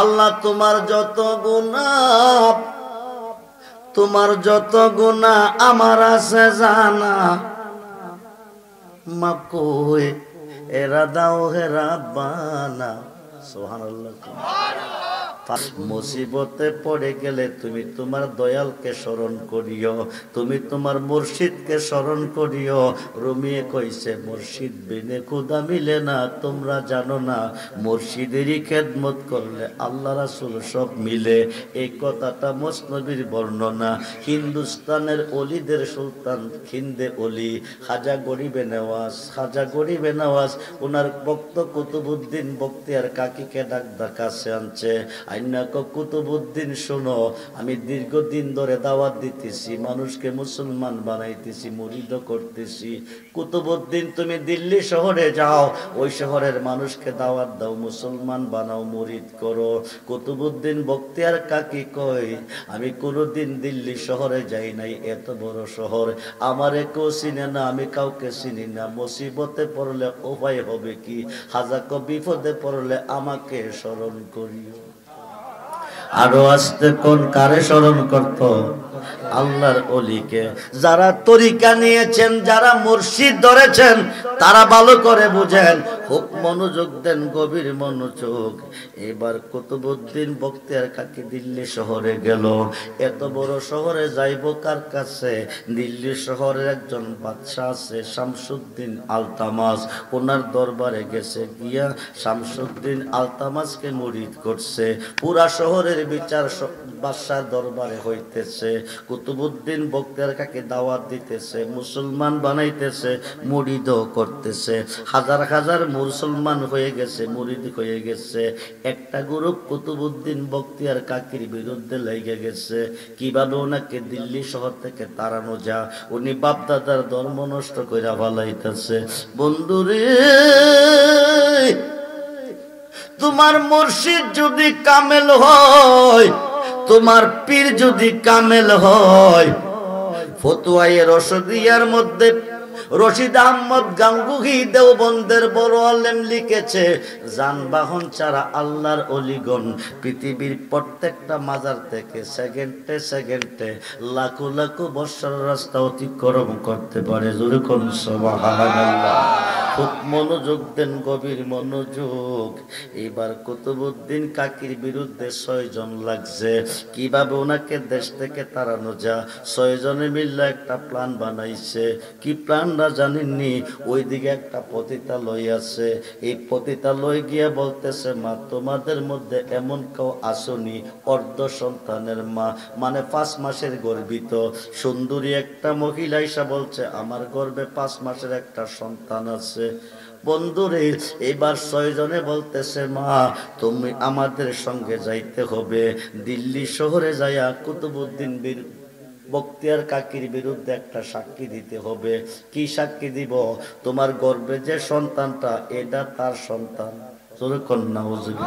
আল্লাহ তোমার যত গুনাহ আমার আছে জানা, মাফ করে এরা দাও হে রাব্বানা। সুবহানাল্লাহ। মুসিবতে পড়ে গেলে তুমি তোমার দয়ালকে স্মরণ করিও, তুমি তোমার মুর্শিদকে স্মরণ করিও। রুমিয়ে কইছে মুর্শিদ বিনে খুদা মিলে না, তোমরা জানো না মুর্শিদেরই খেদমত করলে আল্লাহ রাসূল সব মিলে। এই কথাটা মসনবীর বর্ণনা। হিন্দুস্তানের অলিদের সুলতান খিন্দে অলি খাজা গরিবে নওয়াজ ওনার ভক্ত কুতুবউদ্দিন বখতিয়ার কাকিকে ডাক কাছে আনছে। আইনা কুতুবউদ্দিন শোনো, আমি দীর্ঘদিন ধরে দাওয়াত দিতেছি, মানুষকে মুসলমান বানাইতেছি, মুরিদ করতেছি। কুতুবউদ্দিন তুমি দিল্লি শহরে যাও, ওই শহরের মানুষকে দাওয়াত দাও, মুসলমান বানাও, মুরিদ করো। কুতুবউদ্দিন বখতিয়ার কাকি কই, আমি কোনোদিন দিল্লি শহরে যাই নাই, এত বড় শহর আমারে কেউ চিনে না, আমি কাউকে চিনি না। মুসিবতে পড়লে উপায় হবে কি, হাজাক বিপদে পড়লে আমাকে স্মরণ করিও। আরো আসতে কোন কারে স্মরণ করত? আল্লাহর ওলিকে। যারা তরিকা নিয়েছেন, যারা মুর্শিদ ধরেছেন, তারা ভালো করে বুঝেন। খুব মনোযোগ দেন, গভীর মনোযোগ। এবার কুতুবউদ্দিন বখতিয়ার কাকি দিল্লি শহরে গেল। এত বড় শহরে যাইব কার কাছে? দিল্লি শহরের একজন বাদশা আছে শামসুদ্দিন আলতামাস, ওনার দরবারে গেছে। গিয়া শামসুদ্দিন আলতামাসকে মুরিদ করছে। পুরা শহরের বিচার বাদশার দরবারে হইতেছে। কুতুবউদ্দিন বখতিয়ার কাকি দাওয়াত দিতেছে, মুসলমান বানাইতেছে, মুরিদ করতেছে। হাজার হাজার মুসলমান হয়ে গেছে, মুরিদ হয়ে গেছে। একটা গ্রুপ কুতুবউদ্দিন বখতিয়ার কাকির বিরুদ্ধে লেগে গেছে, কিভাবে ওনাকে দিল্লি শহর থেকে তাড়ানো যা। উনি বাপদাদার ধর্ম নষ্ট কইরা ফেলাইতেছে। বন্ধুরে, তোমার মুর্শিদ যদি কামেল হয়, তোমার পীর যদি কামেল হয়, ফতুয়ায়ে রশদিয়ার মধ্যে রশিদ আহমদ গাঙ্গুহি দেওবন্দের বড় আলেম লিখেছে, যানবাহন ছাড়া আল্লাহর অলিগণ পৃথিবীর প্রত্যেকটা মাজার থেকে সেকেন্ডে সেকেন্ডে লাখো লাখো বৎসর রাস্তা অতিক্রম করতে পারে। জোরে কোন সুবহানাল্লাহ। খুব মনোযোগ দেন, গভীর মনোযোগ। এবার কুতুবউদ্দিন কাকির বিরুদ্ধে 6 জন লাগছে, কিভাবে ওনাকে দেশ থেকে তাড়ানো যা। 6 জনে মিলে একটা প্ল্যান বানাইছে। কি প্ল্যানটা জানেননি? ওইদিকে একটা পতিতালয় আছে, এই পতিতালয় গিয়ে বলতেছে, মা তোমাদের মধ্যে এমন কেউ আসনি অর্ধ সন্তানের মা, মানে 5 মাসের গর্ভিত সুন্দরী একটা মহিলা এসে বলছে আমার গর্ভে 5 মাসের একটা সন্তান আছে। বন্ধুরে, এবার 6 জনে বলতেছে, মা তুমি আমাদের সঙ্গে যাইতে হবে, দিল্লি শহরে যাইয়া কুতুবউদ্দিন বখতিয়ার কাকির বিরুদ্ধে একটা সাক্ষী দিতে হবে। কি সাক্ষী দিব? তোমার গর্ভে যে সন্তানটা, এটা তার সন্তান। তোর কন্যা হুজুর,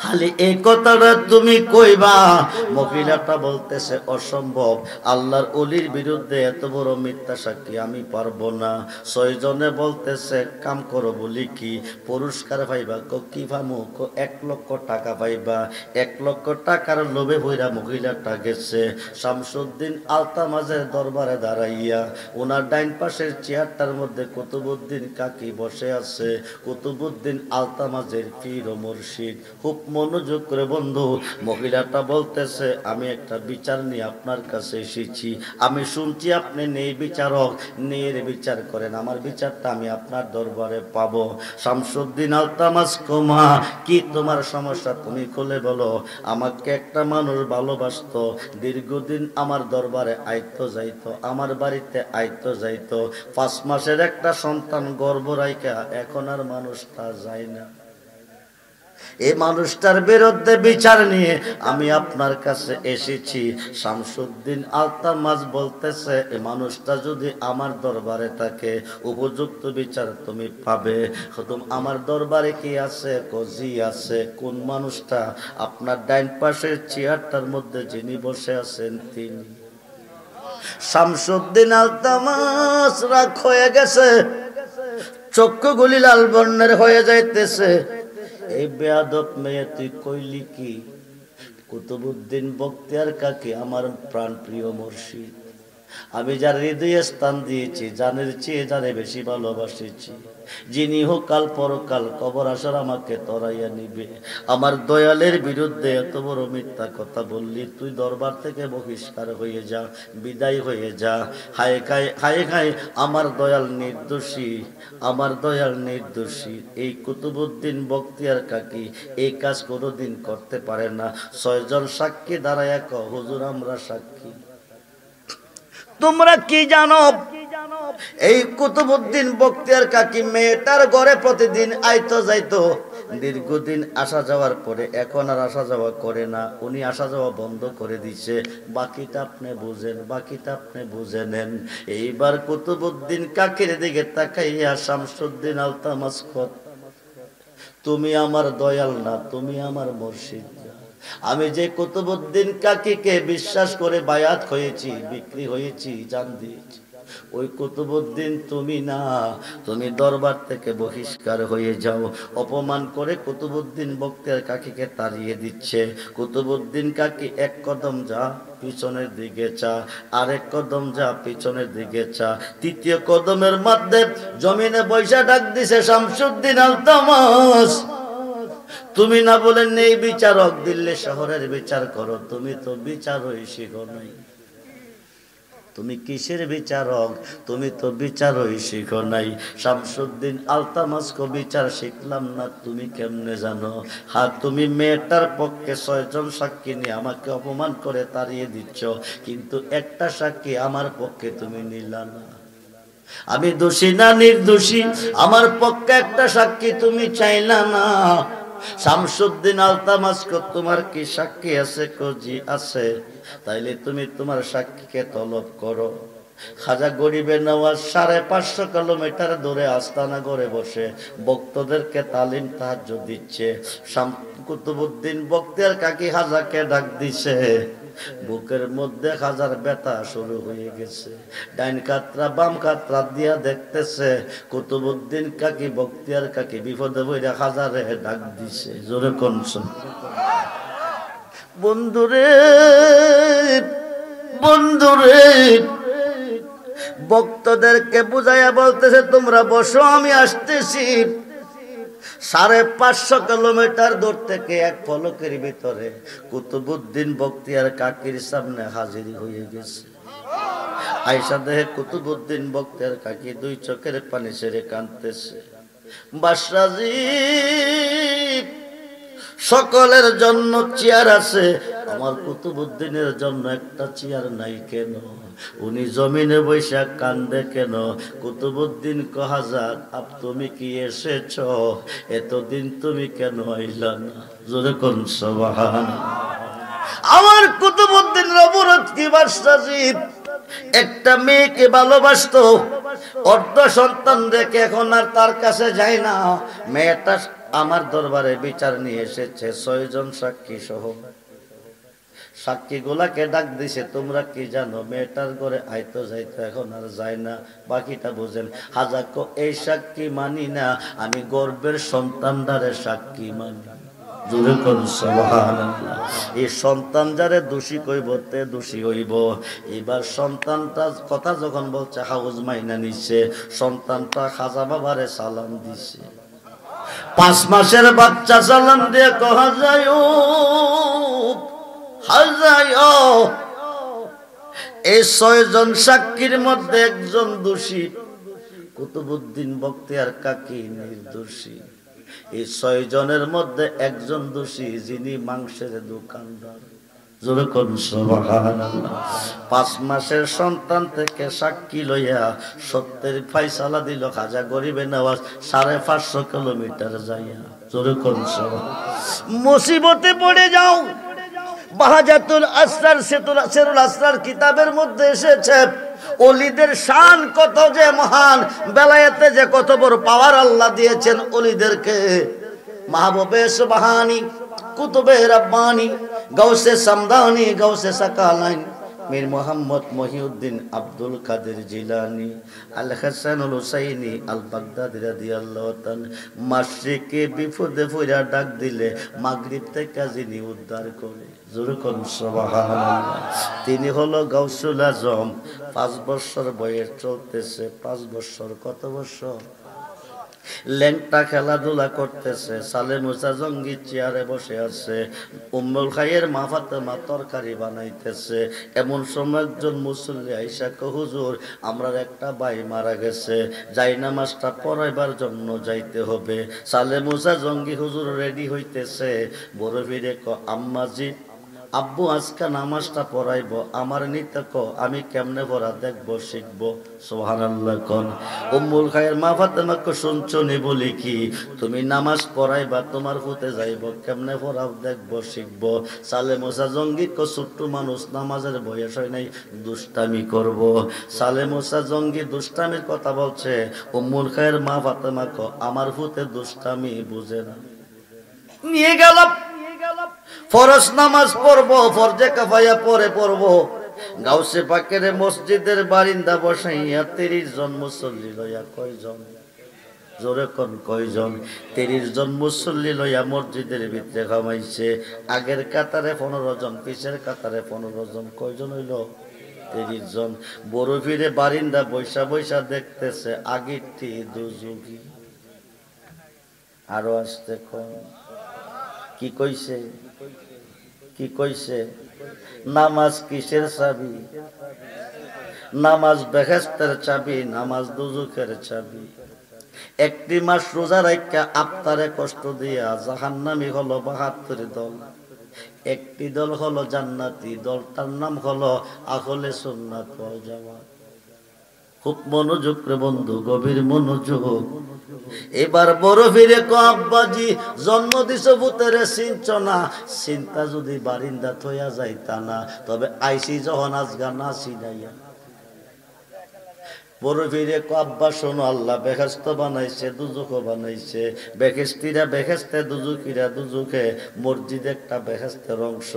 খালি এই কথাটা তুমি কইবা। মহিলাটা বলতেছে অসম্ভব, আল্লাহর ওলির বিরুদ্ধে এত বড় মিথ্যা সাক্ষী আমি পারবো না। 6 জনে বলতেছে, কাম করো বলি কি, পুরস্কার পাইবা। কি ভামু? 1 লক্ষ টাকা পাইবা। 1 লক্ষ টাকার লোভে হইরা মহিলাটা গেছে শামসুদ্দিন আলতামাজের দরবারে দাঁড়াইয়া। ওনার ডাইন পাশের চেয়ারটার মধ্যে কুতুবউদ্দিন কাকি বসে আছে, কুতুবউদ্দিন আলতামাজের পীর ও মুর্শিদ। খুব মনোযোগ করে বন্ধু, মহিলাটা বলতেছে, আমি একটা বিচার নিয়ে আপনার কাছে এসেছি। আমি শুনছি আপনি নেই বিচারক, নেয়ের বিচার করেন, আমার বিচারটা আমি আপনার দরবারে পাবো। শামসুদ্দিন আলতামাস কোমা, কি তোমার সমস্যা তুমি খুলে বলো। আমাকে একটা মানুষ ভালোবাসতো, দীর্ঘদিন আমার দরবারে আইতো যাইতো, আমার বাড়িতে আইতো যাইতো, 5 মাসের একটা সন্তান গর্ভ রাইখা এখন আর মানুষটা যায় না। এই মানুষটার বিরুদ্ধে বিচার নিয়ে আমি আপনার কাছে এসেছি। শামসুদ্দিন আলতামাস বলতেছে, এই মানুষটা যদি আমার দরবারে থাকে উপযুক্ত বিচার তুমি পাবে। আমার দরবারে কি আছে? কজি আছে। কোন মানুষটা? আপনার ডাইন পাশের চেয়ারটার মধ্যে যিনি বসে আছেন তিনি। শামসুদ্দিন আলতামাস রাগ হয়ে গেছে, চক্ষুগুলি লাল বর্ণের হয়ে যাইতেছে। এই বেয়াদব মেয়ে তুই কইলি কি? কুতুবউদ্দিন বখতিয়ার কাকি আমার প্রাণ প্রিয় মুর্শিদ, আমি যার হৃদয়ে স্থান দিয়েছি, জানের চেয়ে যারে বেশি ভালোবাসেছি, যিনি হোক কাল পরকাল কবর আসার আমাকে তরাইয়া নিবে, আমার দয়ালের বিরুদ্ধে এত বড় মিথ্যা কথা বললি, তুই দরবার থেকে বহিষ্কার হয়ে যা, বিদায় হয়ে যা। হায় খায় হায় খায়, আমার দয়াল নির্দোষী, আমার দয়াল নির্দোষী। এই কুতুবউদ্দিন বখতিয়ার কাকি এই কাজ কোনোদিন করতে পারে না। 6 জন সাক্ষী দাঁড়ায়া কও, হুজুর আমরা সাক্ষী। তোমরা কি জানো? এই কুতুবউদ্দিন বখতিয়ার কাকি মেয়েটার ঘরে প্রতিদিন আইতো যাইতো, দীর্ঘদিন আসা যাওয়ার পরে এখন আর আসা যাওয়া করে না, উনি আসা যাওয়া বন্ধ করে দিছে। বাকিটা আপনি বুঝেন, বাকিটা আপনি বুঝে নেন। এইবার কুতুবউদ্দিন কাকির দিকে তাকাইয়া শামসুদ্দিন আলতামাসকত, তুমি আমার দয়াল না, তুমি আমার মুর্শিদ। আমি যে কুতুবউদ্দিন কাকিকে বিশ্বাস করে বায়াত হয়েছি, বিক্রি হয়েছি, জান দিয়েছি, ওই কুতুবউদ্দিন তুমি না, তুমি দরবার থেকে বহিষ্কার হয়ে যাও। অপমান করে কুতুবউদ্দিন বখতিয়ার কাকিকে তাড়িয়ে দিচ্ছে। কুতুবউদ্দিন কাকি এক কদম যা, পিছনের দিকে চা, আরেক কদম যা, পিছনের দিকে চা। তৃতীয় কদমের মধ্যে জমিনে বৈশা ডাক দিছে, শামসুদ্দিন আলতামাস, তুমি না বলেন এই বিচারক, দিল্লি শহরের বিচার করো, তুমি তো বিচারই শিখো নাই। তুমি কিসের বিচারক? তুমি তো বিচারই শিখো নাই। শামসুদ্দিন আলতামাসকো বিচার শিখলাম না, তুমি কেমনে জানো? হ্যাঁ, তুমি মেয়েটার পক্ষে 6 জন সাক্ষী নিয়ে আমাকে অপমান করে তাড়িয়ে দিচ্ছ, কিন্তু একটা সাক্ষী আমার পক্ষে তুমি নিলা না। আমি দোষী না নির্দোষী, আমার পক্ষে একটা সাক্ষী তুমি চাইলা না। শামসুদ্দিন আলতামাসকো, তোমার কি সাক্ষী আছে? জি আছে। তাইলে তুমি তোমার সাক্ষীকে তলব করো। খাজা গরিবে নওয়াজ 550 কিলোমিটার দূরে আস্তানা ঘরে বসে ভক্তদেরকে তালিম তাহাজ্জুদ দিচ্ছে। কুতুবউদ্দিন বখতিয়ার কাকি খাজাকে ডাক দিছে, বুকের মধ্যে খাজার ব্যথা শুরু হয়ে গেছে। ডাইন কাতরা বাম কাতরা দিয়া দেখতেছে কুতুবউদ্দিন কাকি বখতিয়ার কাকি বিপদে পড়ে খাজারে ডাক দিছে। জোরে কোন বন্ধুরে, বন্ধুরে, ভক্তদেরকে বুঝাইয়া বলতেছে তোমরা বসো, আমি আসতেছি। 550 কিলোমিটার দূর থেকে এক পলকের ভিতরে কুতুবউদ্দিন বখতিয়ার কাকির সামনে হাজির হয়ে গেছে। আয়েশা দেখে কুতুবউদ্দিন বখতিয়ার কাকি 2 চোখের পানি ছেড়ে কাঁদতেছে। বাদশাহজি, সকলের জন্য চেয়ার আছে, আমার কুতুবউদ্দিনের জন্য একটা চেয়ার নাই কেন? উনি জমিনে বৈশা কান্দে কেন? কুতুবউদ্দিন কহাজার, আপ তুমি কি এসেছ? এতদিন তুমি কেন আইলা না? জোরে কোন সুবহানাল্লাহ। আমার কুতুবউদ্দিন অবরোধ কি বাদশাহজি? একটা মেয়েকে ভালোবাসতো, অর্ধ সন্তান রেখে এখন আর তার কাছে যায় না। মেয়েটা আমার দরবারে বিচার নিয়ে এসেছে 6 জন সাক্ষী সহ। সাক্ষী গুলাকে ডাক দিছে, তোমরা কি জানো? মেয়েটার ঘরে আইতো যাইতো, এখন আর যায় না। বাকিটা বুঝেন। হাজাকো এই সাক্ষী মানি না, আমি গর্বের সন্তানদারে সাক্ষী মানি। জোরে কোন সুবহানাল্লাহ। এই সন্তান যারে দোষী কইব তে দোষী হইব। এবার সন্তানটা কথা যখন বলছে হাউজ মাইনা নিছে, সন্তানটা খাজা বাবারে সালাম দিছে। 5 মাসের বাচ্চা সালাম দিয়ে কহা যায়, এই 6 জন সাক্ষীর মধ্যে একজন দোষী, কুতুবউদ্দিন বখতিয়ার কাকি নির্দোষী। এই 6 জনের মধ্যে একজন দোষী, যিনি মাংসের দোকানদার। জোরে কোন সুবহানাল্লাহ। 5 মাসের সন্তান থেকে সাক্ষী লইয়া সত্যের ফয়সালা দিল খাজা গরিবে নওয়াজ 550 কিলোমিটার যাইয়া। জোরে কোন সুবহানাল্লাহ। মুসিবতে পড়ে যাও। বাহাজাতুল আসরার সেরুল আসরার কিতাবের মধ্যে এসেছে, ওলিদের শান কত যে মহান, বেলায়েতে যে কত বড় পাওয়ার আল্লাহ দিয়েছেন ওলিদেরকে। মাহবুবে সুবহানি, কুতুবে রব্বানি, গাউসে সামদানি, গাউসে সাকালাইন, মীর মোহাম্মদ মহিউদ্দিন আব্দুল কাদের জিলানী, আল হাসানুল হুসাইনি আল বাগদাদি রাদিয়াল্লাহু তাআলা মাশরিকে বিপদে পড়া ডাক দিলে মাগরিব থেকে যিনি উদ্ধার করে, জোরে কোন সুবহানাল্লাহ। তিনি হলো গাউসুল আজম। 5 বছর বয়স চলতেছে। 5 বছর, কত বছর? ল্যাংটা খেলাধুলা করতেছে। সালে মুসা জঙ্গি চেয়ারে বসে আছে। উম্মুল খায়ের মা ফাতেমা তরকারি বানাইতেছে। এমন সময় একজন মুসল্লি আইসা কয়, হুজুর আমরা একটা ভাই মারা গেছে, যাই নামাজটা পড়াইবার জন্য যাইতে হবে। সালে মুসা জঙ্গি হুজুর রেডি হইতেছে। বড় ফিরে কয়, আম্মাজি আব্বু আজকে নামাজটা পড়াইব, আমার নিতে ক, আমি কেমনে পড়া দেখবো, শিখবো। সুবহানাল্লাহ কোন। উম্মুল খায়ের মা ফাতেমা কো, শুনছো নি বলি কি, তুমি নামাজ পড়াইবা, তোমার ফুতে যাইব, কেমনে পড়াও দেখবো, শিখবো। সালে মুসা জঙ্গি কো, ছোট্ট মানুষ, নামাজের বয়স হয় নাই, দুষ্টামি করব। সালে মুসা জঙ্গি দুষ্টামির কথা বলছে। উম্মুল খায়ের মা ফাতেমা কো, আমার ফুতে দুষ্টামি বুঝে না। নিয়ে গেল ফরজ নামাজ পড়বো, ফরজে কাফায়া পরে পড়বো। গাউসে পাকের মসজিদের বারিন্দা বসাইয়া 30 জন মুসল্লি লইয়া, কয়জন? জোরে কোন কয়জন? 30 জন মুসল্লি লইয়া মসজিদের ভিতরে খামাইছে। আগের কাতারে 15 জন, পিছের কাতারে 15 জন। কয়জন হইল? 30 জন। বড় ফিরে বারিন্দা বৈশা বৈশা দেখতেছে, আগেরটি দুযুগী। আরো আসতে কোন কি কইছে? কি কইছে? নামাজ কিসের চাবি? নামাজ বেহেশতের চাবি, নামাজ দুজুকের চাবি। একটি মাস রোজা রাখা আফতারে কষ্ট দিয়া জাহান্নামী হলো 72 দল। একটি দল হলো জান্নাতি দল, তার নাম হলো আহলে সুন্নাত ওয়াল জামাত। খুব মনোযোগ রে বন্ধু, গভীর মনোযোগ। এবার বড় ফিরে কো, আব্বাজি জন্ম দিছ পুতেরে চিনছ না, চিন্তা যদি বারিন্দা থইয়া যাইতা না, তবে আইসি যখন আজগা না চিনাইয়া। বড় ফিরে কো, আব্বা শোনো, আল্লাহ বেহেশত বানাইছে, দুজুকও বানাইছে। বেহেশতিরা বেহেশতে, দুজুকিরা দুজুকে। মসজিদ একটা বেহেশতের অংশ।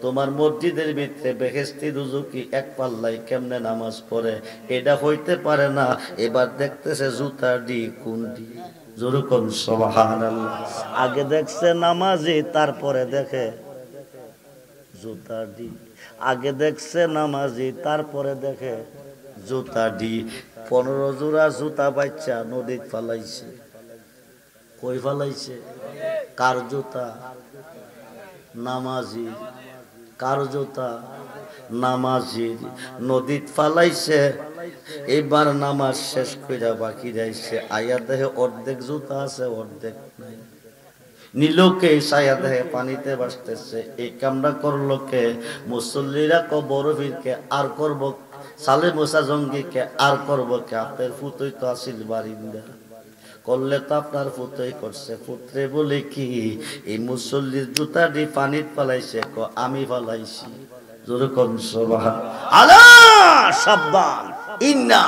তোমার মসজিদের ভিতরে বেহেশতি দুজুকি এক পাল্লাই কেমনে নামাজ পড়ে, এটা হইতে পারে না। এবার দেখতেছে জুতা ডি কুন্ডি, জোরে কোন সুবহানাল্লাহ। আগে দেখছে নামাজি, তারপরে দেখে জুতা ডি। আগে দেখছে নামাজি, তারপরে দেখে জুতা ডি। 15 জোড়া জুতা বাচ্চা নদীত ফালাইছে। কই ফালাইছে? কার জুতা? নামাজি। কার জুতা? নামাজির। নদীত ফালাইছে। এবার নামাজ শেষ কইরা বাকি যাইছে, আয়া দেহে অর্ধেক জুতা আছে, অর্ধেক নাই। নীলকে ছায়া দেহে পানিতে ভাসতেছে। এই কামটা করলো কে? মুসল্লিরা ক, বড় ফিরকে আর করব, সালে মুসা জঙ্গিকে আর করব কে? আপনার ফুতই তো আসিল বারিন্দা, করলে তো আপনার ফুতই করছে। পুত্রে বলে কি, এই মুসল্লির জুতাটি পানিত ফালাইছে, ক আমি ফালাইছি। জোরে কোন সুবহানাল্লাহ। আলা সাবধান, ইন্না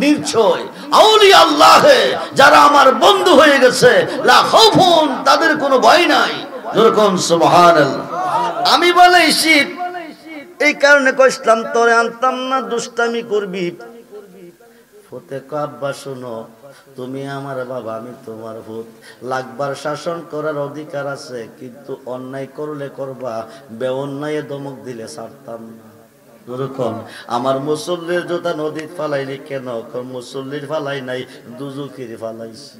নিশ্চয় আউলিয়া আল্লাহে, যারা আমার বন্ধু হয়ে গেছে, লা খাউফুন, তাদের কোনো ভয় নাই। জোরে কোন সুবহানাল্লাহ। আমি বলেছি, এই কারণে কইলাম তোরে আনতাম না, দুষ্টামি করবি। ফুতে কো, আব্বা শোনো, তুমি আমার বাবা, আমি তোমার ভূত। লাগবার শাসন করার অধিকার আছে, কিন্তু অন্যায় করলে করবা, বেঅন্যায়ে ধমক দিলে ছাড়তাম না। যেরকম আমার মুসল্লির জুতা নদীত ফালাইলি কেন? মুসল্লির ফালাই নাই, দুজুকির ফালাইছি।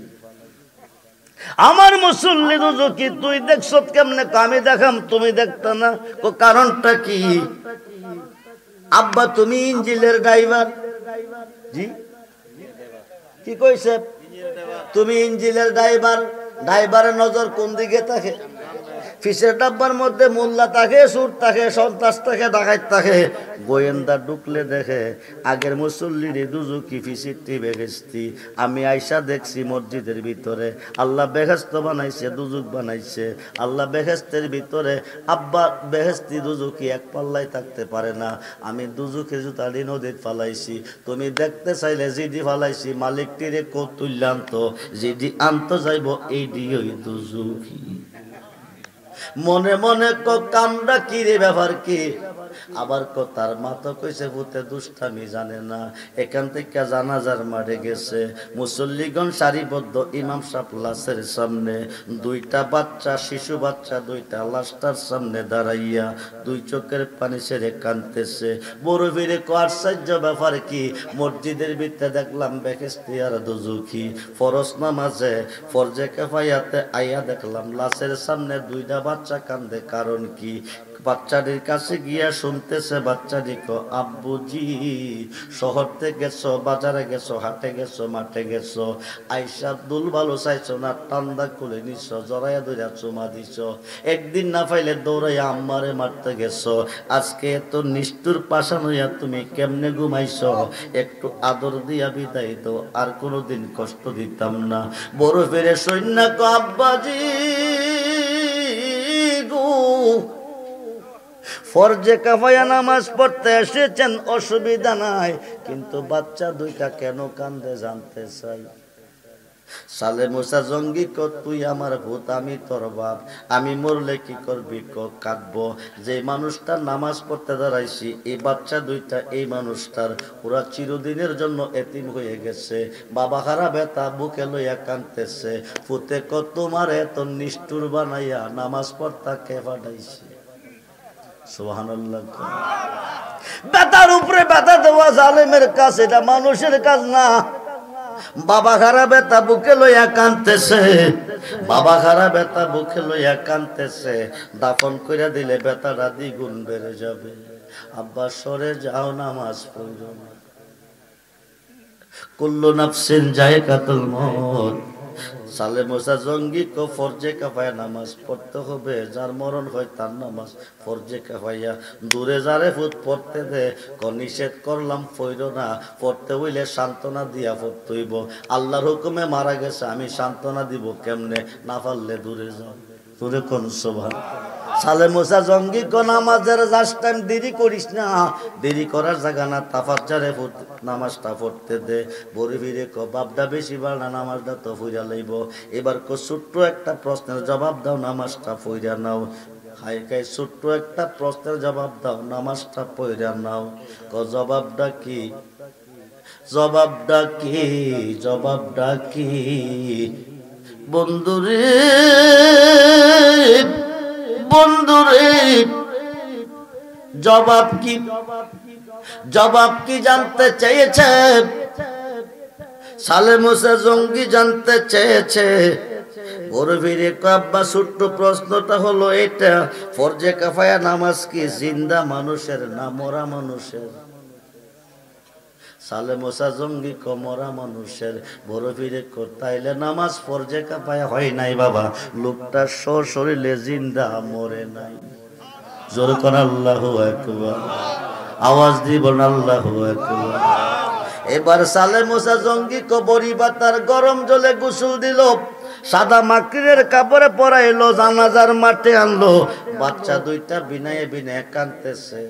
আমার মুসল্লি দুজুকি, তুই দেখছ কেমনে? আমি দেখাম, তুমি দেখতা না। কারণটা কি? আব্বা তুমি ইঞ্জিলের ড্রাইভার। জি কি কইছে? তুমি ইঞ্জিলের ড্রাইভার। ড্রাইভারের নজর কোন দিকে থাকে? ফিসের ডাব্বার মধ্যে মোল্লা থাকে, সুর থাকে, সন্ত্রাস থাকে, ডাকাত থাকে। গোয়েন্দা ঢুকলে দেখে আগের মুসল্লির দুজুকি ফিসিরটি বেহেশতি। আমি আইসা দেখছি মসজিদের ভিতরে আল্লাহ বেহেশত বানাইছে, দুজুক বানাইছে। আল্লাহ বেহেশতের ভিতরে আব্বা বেহেশতি দুজুকি এক পাল্লাই থাকতে পারে না। আমি দুজুকে জুতাড়ি নদীত ফালাইছি। তুমি দেখতে চাইলে জিডি ফালাইছি, মালিকটিরে কো তুললাম তো, জিডি আনতে যাইব, এই দিই দুজুকি। মনে মনে কামড়া কি রে, ব্যাপার কি? আবার তার মা তো কইছে ভূতে দুষ্টামি জানে না। এখান থেকে জানাজার মারে গেছে, মুসল্লিগণ সারিবদ্ধ, ইমাম সাহেব লাশের সামনে, দুইটা বাচ্চা, শিশু বাচ্চা দুইটা লাশটার সামনে দাঁড়াইয়া দুই চোখের পানি ছেড়ে কাঁদতেছে। বড় ভিড়ে আশ্চর্য ব্যাপার কি? মসজিদের ভিতরে দেখলাম বেহেশতি আর দোজখী, ফরজ নামাজে ফরজে কিফায়াতে আইয়া দেখলাম লাশের সামনে দুইটা বাচ্চা কান্দে। কারণ কি? বাচ্চাটির কাছে গিয়া শুনতেছে, বাচ্চাটি আব্বুজি শহরতে গেছো, বাজারে গেছো, হাটে গেছো, মাঠে গেছো, আইসা দুল ভালো চাইছো না, টান্দা খুলে নিছ, জড়াইয়া ধরিয়া চুমা দিছ, একদিন না পাইলে দৌড়াইয়া আম্মারে মারতে গেছো, আজকে এত নিষ্ঠুর পাশান হইয়া তুমি কেমনে ঘুমাইছ? একটু আদর দিয়া বিদায় দাও, আর কোনোদিন কষ্ট দিতাম না। বড় ফিরে সৈন্য আব্বাজি গো, ফরজে কিফায়া নামাজ পড়তে এসেছেন, অসুবিধা নাই, কিন্তু বাচ্চা দুইটা কেন কান্দে জানতে চাই। সালে মুসা জঙ্গি তুই আমার ভূত, আমি তোর বাপ, আমি মরলে কি করবি? কাঁদবো। যে মানুষটা নামাজ পড়তে দাঁড়াইছি, এই বাচ্চা দুইটা এই মানুষটার, ওরা চিরদিনের জন্য এতিম হয়ে গেছে, বাবা হারা বেতা বুকে লইয়া কাঁদতেছে। ফুতে তোমার এত নিষ্ঠুর বানাইয়া নামাজ পড়তা কে পাঠাইছি? সুবহানাল্লাহ। বেতার উপরে বেতা দেওয়া জালেমের কাজ, এটা মানুষের কাজ না। বাবা খারা বেতা বুকে লইয়া কাঁদতেছে, বাবা খারা বেতা বুকে লইয়া কাঁদতেছে, দাফন কইরা দিলে বেতাটা দ্বিগুণ বেড়ে যাবে। আব্বা সরে যাও, নামাজ পড়ো না। কুল্লু নাফসিন যায়কাতুল মউত। সালে মুসা জঙ্গি ফরজে কিফায়া নামাজ পড়তে হবে, যার মরণ হয় তার নামাজ ফরজে কিফায়া। দূরে যারে ভূত পড়তে দে, নিষেধ করলাম পড়ো না, পড়তে হইলে সান্ত্বনা দিয়া পড়তে হইব। আল্লাহর হুকুমে মারা গেছে, আমি সান্ত্বনা দিব কেমনে? না পারলে দূরে যাও। দূরে কোন সুবহান। সালে মুসা জঙ্গি নামাজের জাস্ট টাইম দেরি করিস না, দেরি করার জায়গা না, তাফাজ্জুরে নামাজটা পড়তে দে। বড় ফিরে বাপটা বেশি বাড়া, নামাজটা তো পড়া লইব। এবার ছোট্ট একটা প্রশ্নের জবাব দাও, নামাজটা পড়া নাও। হাই খাই ছোট্ট একটা প্রশ্নের জবাব দাও, নামাজটা পড়া নাও। জবাবটা কি? জবাবটা কি? জবাবটা কি? বন্ধুরে, বন্ধুরে, জবাব কি? জবাব কি জানতে চেয়েছে সালে মুসা জঙ্গি, জানতে চেয়েছে। বড় ভিড়ে আব্বা ছোট্ট প্রশ্নটা হলো এটা, ফরজে কিফায়া নামাজ কি জিন্দা মানুষের না মরা মানুষের? সালে মুসা জঙ্গি মরা মানুষের। বড় ফিরে তাইলে নামাজ ফরজে কিফায়া হয় নাই বাবা, লোকটা শরীরে জিন্দা, মরে নাই। জোরে কোন আল্লাহু আকবার, আওয়াজ দিব না আল্লাহু আকবার। এবার সালে মুসা জঙ্গি বড়ি বাতার গরম জলে গোসল দিল, সাদা মাকড়ির কাপড়ে পরাইলো, জানাজার মাঠে আনলো। বাচ্চা দুইটা বিনায়ে বিনায়ে কাঁদতেছে,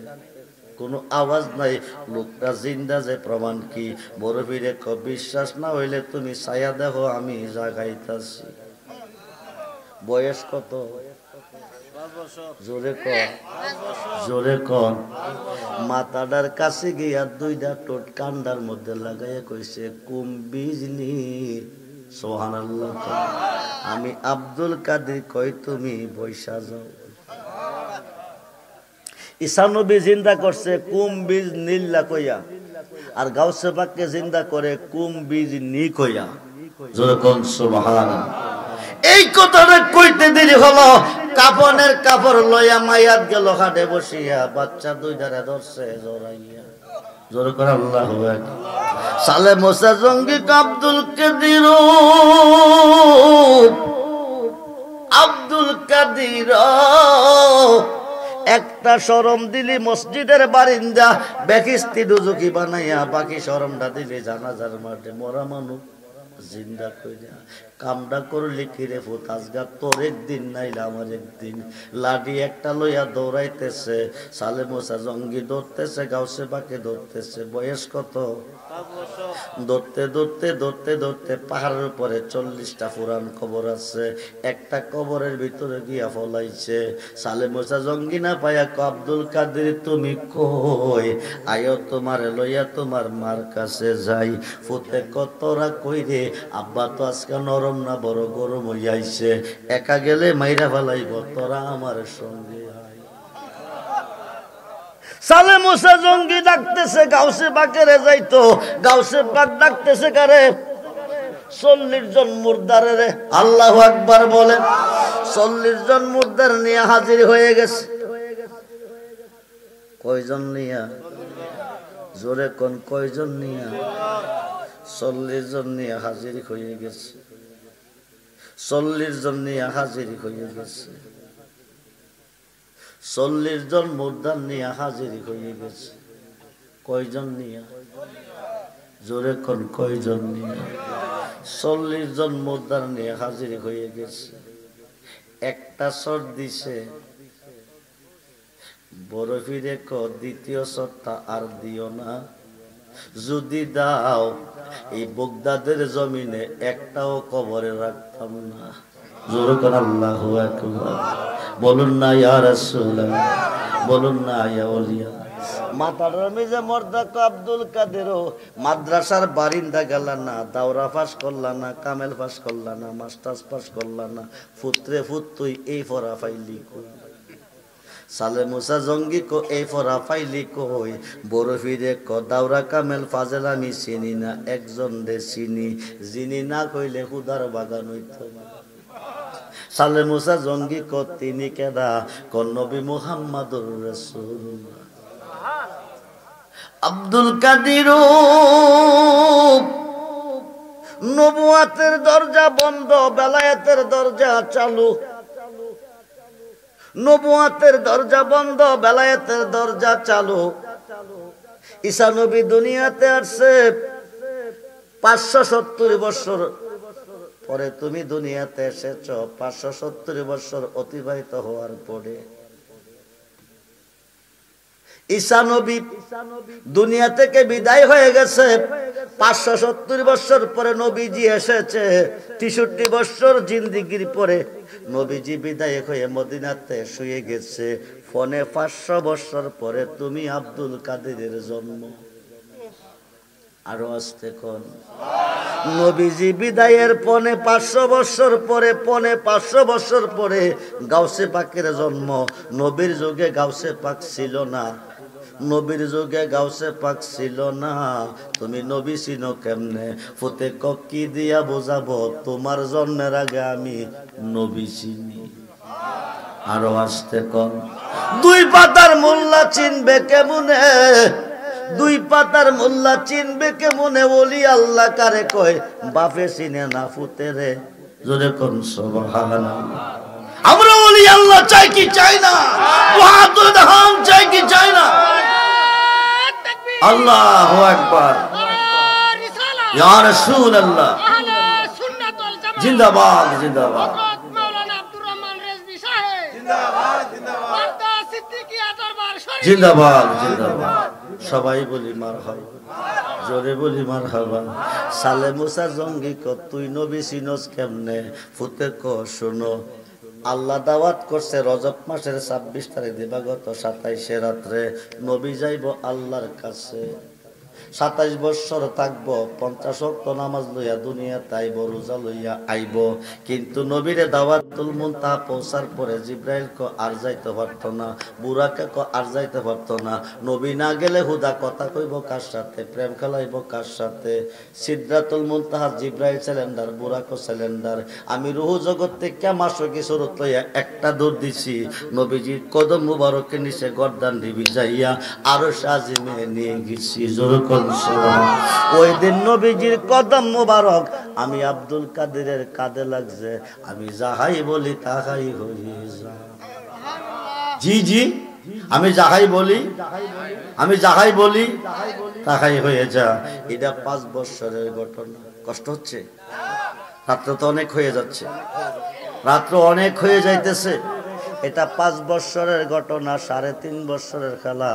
কোনো আওয়াজ নাই, লোকটা জিন্দা যে প্রমাণ কি? বড় ফিরে বিশ্বাস না হইলে তুমি ছায়া দেখো, আমি জাগাইতাছি। বয়স কত? জোরে কন, জোরে কন। মাথাটার কাছে গিয়া দুইটা টোট কান্ডার মধ্যে লাগাইয়া কইছে, কুম্বিজনি। সুবহানাল্লাহ। আমি আব্দুল কাদের কই, তুমি বৈশা যাও। ঈসা নবী জিন্দা করছে কুম বীজ নীল্লা কইয়া, আর গাউসে পাককে জিন্দা করে কুম বীজ নি কইয়া। যেরকম সুবহানাল্লাহ। এই কথাটা কইতে দেরি হলো, কাফনের কাপড় লইয়া মায়াত গেল হাটে বসিয়া, বাচ্চা দুইটারে ধরছে জড়াইয়া। জোরে করে আল্লাহু আকবার। সালে মুসা জঙ্গি আব্দুল কাদির, আব্দুল কাদির একটা শরম দিলি মসজিদের বারিন্দা, বেকিস্তি দুজুকি বানাইয়া বাকি শরমটা দিলি জানাজার মাঠে, মরা মানুষ জিন্দা কইরা। কামটা করলি কিরে ফুত আজগা তোর একদিন নাইলে আমার একদিন। লাঠি একটা লইয়া দৌড়াইতেছে, সালে মোসা জঙ্গি ধরতেছে, গাউসে বাকে ধরতেছে। বয়স কত? ধরতে ধরতে ধরতে ধরতে পাহাড়ের উপরে 40টা পুরান কবর আছে, একটা কবরের ভিতরে গিয়া ফলাইছে। সালে মোসা জঙ্গি না পাইয়া আব্দুল কাদের তুমি কই? আয়ো তোমার লইয়া তোমার মার কাছে যাই। ফুতে কতরা কই রে, আব্বা তো আজকে নরম না বড় গরম হইয়াছে, একা গেলে মাইরা ফেলাইব, তোরা আমার সঙ্গে আয়। সালে মুসা জঙ্গি ডাকতেছে গাউসে বাকেরে যাইতো, গাউসে বাক ডাকতেছে কারে? 40 জন মুর্দারে রে। আল্লাহু আকবার বলেন। 40 জন মুর্দার নিয়ে হাজির হয়ে গেছে। কয়জন নিয়া? জোরে কোন কয়জন নিয়া? 40 জন নিয়ে হাজির হয়ে গেছে। 40 জন নিয়ে হাজির হয়ে গেছে। 40 জন মুর্দার নিয়ে হাজির হয়ে গেছে। কয়জন নিয়া? জোরে কোন কয়জন নিয়া? 40 জন মুর্দার নিয়ে হাজির হয়ে গেছে। একটা সর দিছে, বড় ফিরে ক দ্বিতীয় সরটা আর দিও না, যদি দাও এই বগদাদের জমিনে একটাও কবরে রাখতাম না। জোরে কোন আল্লাহু আকবার বলুন না ইয়া রাসূলুল্লাহ, বলুন না ইয়া আউলিয়া। মাতার রমিজে মর্দাক আব্দুল কাদেরও মাদ্রাসার বারিন্দা গেল না, দাওরা পাস করলা না, কামেল পাস করলা না, মাস্টার্স পাস করলা না, ফুত্রে ফুত তুই এই ফরা ফাইলি কই? সালে মুসা জঙ্গি কো এই ফরা ফাইলি কই? বড় ফিরে ক দাওরা কামেল ফাজেল আমি চিনি না, একজন দে চিনি, যিনি না কইলে খুদার বাগান হইতো। সালে মুসা জঙ্গি ক তিনি কেডা? ক নবী মুহাম্মাদুর রাসূলুল্লাহ। আব্দুল কাদির নবুয়াতের দরজা বন্ধ, বেলায়েতের দরজা চালু। নবুয়াতের দরজা বন্ধ, বেলায়েতের দরজা চালু। ঈসা নবী দুনিয়াতে আসছে 570 বছর পরে, তুমি দুনিয়াতে এসেছ 570 বছর অতিবাহিত হওয়ার পরে। ঈসা নবী দুনিয়া থেকে বিদায় হয়ে গেছে, 570 বছর পরে নবীজি এসেছে। 63 বছর জিন্দিগির পরে নবীজি বিদায় হয়ে মদিনাতে শুয়ে গেছে। ফোনে 500 বছর পরে তুমি আব্দুল কাদেরের জন্ম। আরো আসতে কোন নবীজি বিদায়ের পনে 500 বছর পরে, পনে 500 বছর পরে গাউসে পাকের জন্ম। নবীর যুগে গাউসে পাক ছিল না, নবীর যুগে গাউসে পাক ছিল না। তুমি নবী চিনো কেমনে? ফুতে কি দিয়া বোঝাবো, তোমার জন্মের আগে আমি নবী চিনি। আরো আসতে কোন 2 পাতার মোল্লা চিনবে কেমনে? 2 পাতার মোল্লা চিনবে কেমনে? ওলি আল্লাহ কারে কয়? বাপে চিনে না ফুতে রে। জোরে কোন সুবহানাল্লাহ। আমরা ওলি আল্লাহ চাই কি চাই না? ওয়াহাদুল হাম চাই কি চাই না? আল্লাহু আকবার, ইয়া রাসূলুল্লাহ, জিন্দাবাদ জিন্দাবাদ, জিন্দাবাদ জিন্দাবাদ। সবাই বলি মারহাবা, জোরে বলি মারহাবা। সালে মুসা জঙ্গি ক তুই নবী চিনস কেমনে? ফুতে ক শোনো, আল্লাহ দাওয়াত করছে রজব মাসের 26 তারিখ দিবাগত 27 রাত্রে নবী যাইব আল্লাহর কাছে। 27 বছর থাকবো, 50 ওয়াক্ত নামাজ লইয়া দুনিয়া তাইব, রোজা লইয়া আইব। কিন্তু নবীরে দাওয়াতুল মুনতাহা পৌঁছার পরে জিব্রাইল ক আর যাইতে পারত না, বুরাকে ক আর যাইতে পারত না। নবী না গেলে হুদা কথা কইব কার সাথে, প্রেম খেলাইব কার সাথে? সিদরাতুল মুনতাহা জিব্রাইল সিলিন্ডার, বুরাক সিলিন্ডার। আমি রুহ জগৎ থেকে মাসকি সুরত লইয়া একটা দৌড় দিছি, নবীজির কদম মুবারকের নিচে গর্দান দিবি যাইয়া আরো সাজিমে নিয়ে গেছি। ওই দিন নবীজির কদম মুবারক আমি আব্দুল কাদেরের কাঁধে লাগছে। আমি যাহাই বলি তাহাই হয়ে যায়। জি জি, আমি যাহাই বলি, আমি যাহাই বলি তাহাই হয়ে যা। এটা 5 বছরের ঘটনা। কষ্ট হচ্ছে? রাত্র তো অনেক হয়ে যাচ্ছে, রাত্র অনেক হয়ে যাইতেছে। এটা 5 বছরের ঘটনা, 3.5 বছরের খেলা।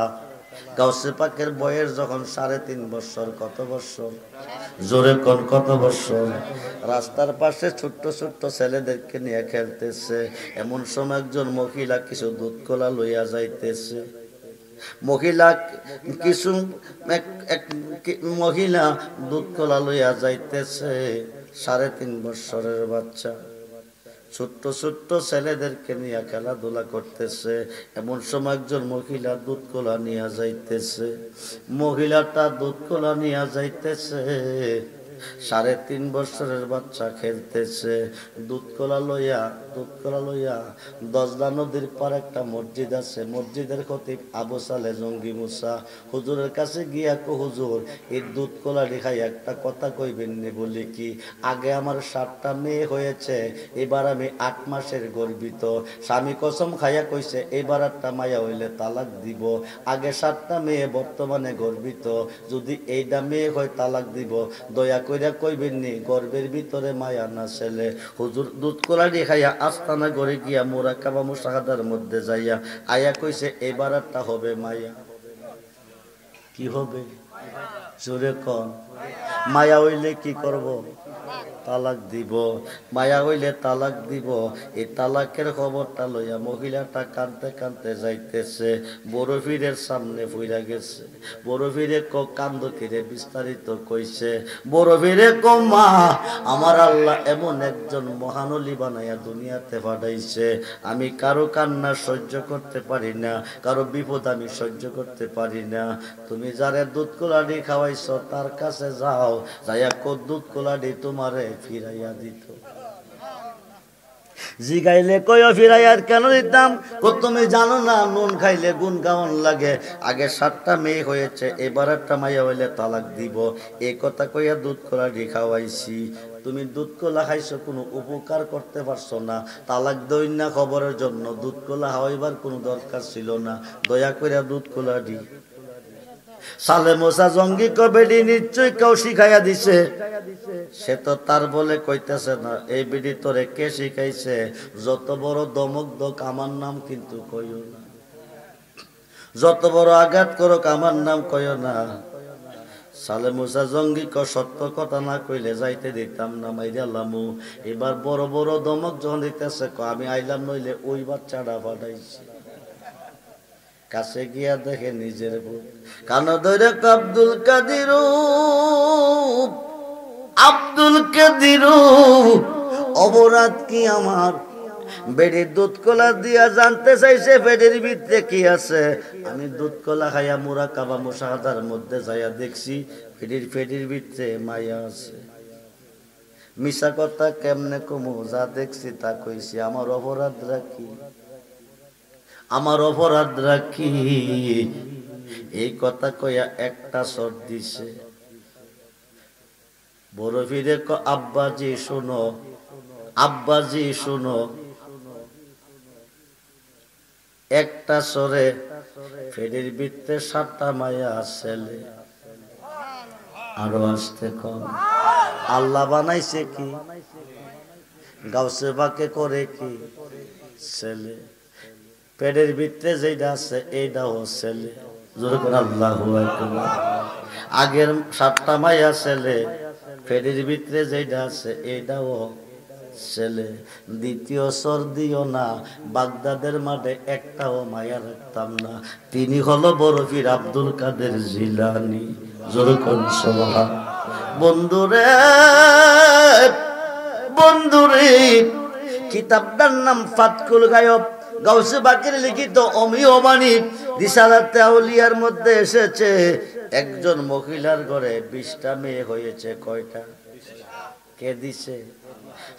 গাউসে পাকের বয়স যখন 3.5 বছর, কত বছর জোরে কোন কত বছর? রাস্তার পাশে ছোট্ট ছোট্ট ছেলেদেরকে নিয়ে খেলতেছে। এমন সময় একজন মহিলা কিছু দুধ কলা লইয়া যাইতেছে। মহিলা কিছু মহিলা দুধ কলা লইয়া যাইতেছে। 3.5 বছরের বাচ্চা ছোট্ট ছোট্ট ছেলেদেরকে নিয়ে খেলাধুলা করতেছে। এমন সময় একজন মহিলা দুধ কলা নিয়ে যাইতেছে। মহিলাটা দুধ কলা নিয়ে যাইতেছে, 3.5 বছরের বাচ্চা খেলতেছে। দুধ কলা লইয়া 10 নদীর পার একটা মসজিদ আছে। মসজিদের খতিব আবু সালে জঙ্গি মুসা হুজুরের কাছে গিয়া কো হুজুর, এই দুধ কলা খাই একটা কথা কইবেন নি? বলি কি? আগে আমার 7টা মেয়ে হয়েছে, এবার আমি 8 মাসের গর্ভিত। স্বামী কসম খাইয়া কইছে এবার একটা মায়া হইলে তালাক দিব। আগে 7টা মেয়ে, বর্তমানে গর্ভিত। যদি এইটা মেয়ে হয় তালাক দিব। দয়া কইরা কইবেন নি গর্ভের ভিতরে মায়া না ছেলে? হুজুর দুধ কলা খাইয়া আস্তানা ঘরে গিয়া মুরাকাবা মুশাহাদার মধ্যে যাইয়া আয়া কইছে এবার একটা হবে মায়া। কি হবে জোরে কোন? মায়া হইলে কি করব? তালাক দিব। মায়া হইলে তালাক দিব। এই তালাকের খবরটা লইয়া মহিলাটা কাঁদতে কাঁদতে যাইতেছে। বড় পীরের সামনে পইরা গেছে। বড় পীরে কান্দ কিরে বিস্তারিত কইছে। বড় পীরে মা, আমার আল্লাহ এমন একজন মহানলি বানাইয়া দুনিয়াতে পাঠাইছে, আমি কারো কান্না সহ্য করতে পারি না, কারো বিপদ আমি সহ্য করতে পারি না। তুমি যারে দুধ কলাডি খাওয়াইছ তার কাছে যাও, যাইয়া দুধ কলাডি তোমারে ফিরাইয়া দিত। জিগাইলে কইও ফিরাইয়ার কেন দিতাম? তুমি জানো না নুন খাইলে গুণ গাউন লাগে। আগে 7টা মেয়ে হয়েছে, এবার একটা মাইয়া হইলে তালাক দিব। এই কথা কইয়া দুধ কলাডি খাওয়াইছি। তুমি দুধ কলা খাইছো, কোনো উপকার করতে পারছো না। তালাক দই না খবরের জন্য দুধ কলা খাওয়াইবার কোনো দরকার ছিল না। দয়া কইরা দুধ কলাডি। সালে মোসা জঙ্গি কবেডি নিশ্চয় কেউ শিখাইয়া দিছে। সে তো তার বলে কইতেছে না। এই বিডি তোরে কে শিখাইছে? যত বড় দমক দোক আমার নাম কিন্তু কইও না, যত বড় আঘাত করুক আমার নাম কইও না। সালে মুসা জঙ্গি সত্য কথা না কইলে যাইতে দিতাম না, মাইরালামু। এবার বড় বড় দমক যখন দিতেছে আমি আইলাম, নইলে ওই বাচ্চাটা পাঠাইছি। কাছে গিয়া দেখে নিজের বুক। কান ধরে আব্দুল কাদির, আব্দুল কাদির অপরাধ কি আমার? বেড়ির দুধ কলা দিয়া জানতে চাইছে পেটের ভিতরে কি আছে। আমি দুধ কলা খাইয়া মুরাকাবা মুশাহাদার মধ্যে যাইয়া দেখছি পেটের ভিতরে মায়া আছে। মিশা কথা কেমনে কমু? যা দেখছি তা কইছি। আমার অপরাধ রাখি, আমার অপরাধ রাখি। এই কথা কইয়া একটা চর দিছে। বড় ফিরে আব্বাজি শোনো, আব্বাজি শোনো। একটা সরে ফেরির ভিতরে 7টা মায়া ছেলে। আরো আসতে কম। আল্লাহ বানাইছে কি? গাউসে বাকে করে কি? ছেলে। পেটের ভিতরে যেটা আছে এইটাও ছেলে। জোরে করে আল্লাহু আকবার। আগের 7টা মায়া ছেলে, পেটের ভিতরে যেটা আছে এইটাও ছেলে। দ্বিতীয় সর দিও না, বাগদাদের মাঠে একটাও মায়া রাখতাম না। তিনি হলো বড় পীর আব্দুল কাদের জিলানী। জোরে করে সুবহান। বন্ধুরে, বন্ধুরে, কিতাবটার নাম ফাতকুল গায়ব, গাউসে বাকের লিখিত অমিয় বাণী রিসালাতে আউলিয়ার মধ্যে এসেছে। একজন মহিলার ঘরে 20টা মেয়ে হয়েছে। কয়টা? কে দিছে?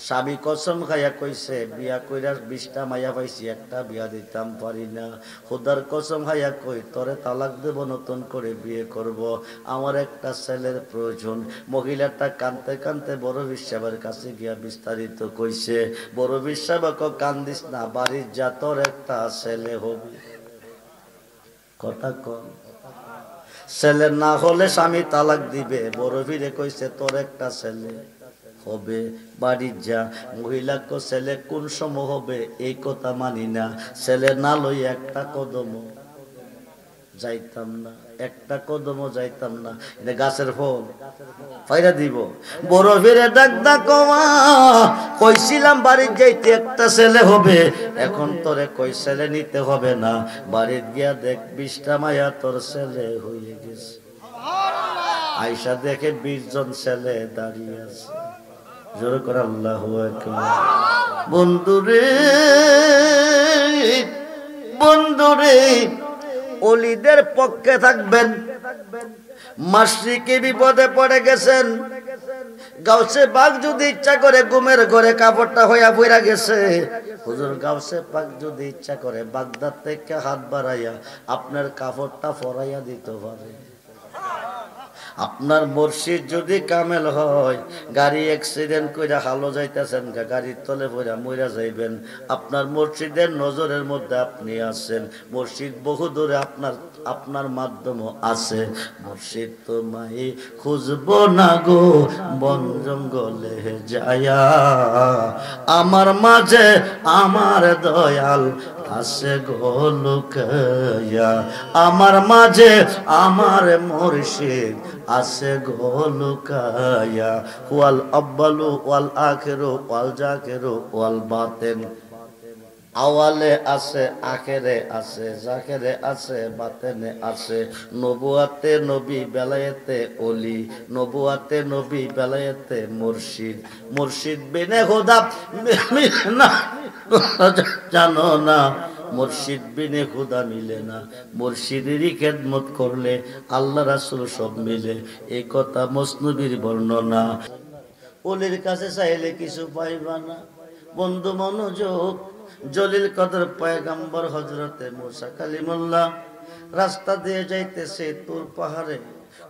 স্বামী কসম খাইয়া কইছে বিয়া কইরা 20টা মাইয়া পাইছি, একটা বিয়া দিতাম পারি না। খোদার কসম খাইয়া কই তোরে তালাক দেব, নতুন করে বিয়ে করব, আমার একটা ছেলের প্রয়োজন। মহিলাটা কানতে কানতে বড় বিশ্বাবের কাছে গিয়া বিস্তারিত কইছে। বড় বিশ্বাবক কান্দিস না, বাড়ির যা, তোর একটা ছেলে হবে। কথা কম। ছেলে না হলে স্বামী তালাক দিবে। বড় ফিরে কইছে তোর একটা ছেলে হবে, বাড়ি যা। মহিলা কো ছেলে কোন সময় হবে এই কথা মানি না, ছেলে না লই একটা কদম যাইতাম না, একটা কদমও যাইতাম না। এটা গাছের ফল ফাইরা দিব। বড় ফিরে ডাক কমা, কইছিলাম বাড়ির যাইতে একটা ছেলে হবে, এখন তোরে কই ছেলে নিতে হবে না, বাড়ির গিয়া দেখ 20টা মায়া তোর ছেলে হয়ে গেছে। আয়সা দেখে 20 জন ছেলে দাঁড়িয়ে আছে। জোরে করে আল্লাহু আকবার। বন্ধুরে বন্ধুরে, ওলিদের পক্ষে থাকবেন। মাসরিকে বিপদে পড়ে গেছেন, গাউসে পাক যদি ইচ্ছা করে ঘুমের ঘরে কাপড়টা হইয়া পইরা গেছে, হুজুর গাউসে পাক যদি ইচ্ছা করে বাগদাদ থেকে হাত বাড়াইয়া আপনার কাপড়টা পরাইয়া দিতে পারে। আপনার মুর্শিদ যদি কামেল হয়, গাড়ি অ্যাক্সিডেন্ট কইরা হালো যাইতেছেন, গাড়ির তলে পড়া মইরা যাইবেন, আপনার মুর্শিদের নজরের মধ্যে আপনি আছেন। মুর্শিদ বহু দূরে আপনার মাধ্যমে আছে। মুর্শিদ তোমায় খুঁজব না গো বন জঙ্গলে যায়া, আমার মাঝে আমার দয়াল আছে গো লুকায়া, আমার মাঝে আমার মুর্শিদ আছে গো লুকায়া। ওয়াল আব্বালু ওয়াল আখিরু ওয়াল জাকিরু ওয়াল বাতিন, আওয়ালে আছে, আখেরে আছে, জাকেরে আছে, বাতেনে আছে। নবুয়াতে নবী, বেলায়েতে ওলি, নবুয়াতে নবী, বেলায়েতে মুর্শিদ। মুর্শিদ বিনে খোদা না, জানো না, মুর্শিদ বিনে খোদা মিলে না। মুর্শিদেরই খেদমত করলে আল্লাহ রাসূল সব মিলে, এই কথা মসনবীর বর্ণনা। ওলির কাছে চাইলে কিছু পাইবা না। বন্ধু মনোযোগ, জলিল কদর পয়গম্বর হযরতে মুসা কালিমুল্লাহ রাস্তা দিয়ে যাইতেছে তুর পাহাড়ে,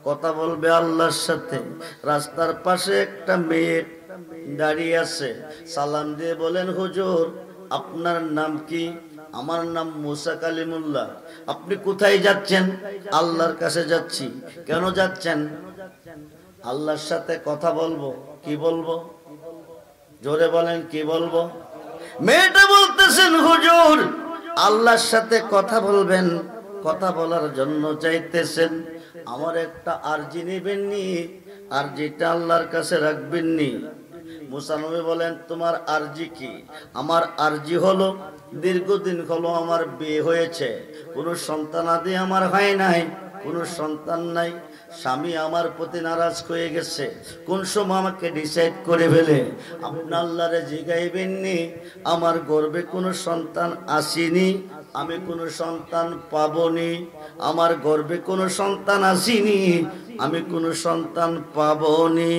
কথা বলবে আল্লাহর সাথে। রাস্তার পাশে একটা মেয়ে দাঁড়িয়ে আছে, সালাম দিয়ে বলেন, হুজুর আপনার নাম কি? আমার নাম মুসা কালিমুল্লাহ। আপনি কোথায় যাচ্ছেন? আল্লাহর কাছে যাচ্ছি। কেন যাচ্ছেন? আল্লাহর সাথে কথা বলবো। কি বলবো? জোরে বলেন, কি বলবো? মেয়েটা বলতেছেন, হুজুর আল্লাহর সাথে কথা বলবেন, কথা বলার জন্য চাইতেছেন। আমার একটা আরজি নেবেননি, আরজিটা আল্লাহর কাছে রাখবেননি। মুসা নবী বলেন, তোমার আরজি কি? আমার আরজি হলো, দীর্ঘদিন হলো আমার বিয়ে হয়েছে, কোনো সন্তান আদি আমার হয় নাই, কোনো সন্তান নাই। স্বামী আমার প্রতি নারাজ হয়ে গেছে, কোন সময় আমাকে ডিসাইড করে ফেলে। আপনি আল্লাহরে জিগাইবেননি, আমার গর্ভে কোনো সন্তান আসেনি, আমি কোনো সন্তান পাবনি। আমার গর্ভে কোনো সন্তান আসেনি, আমি কোনো সন্তান পাবনি।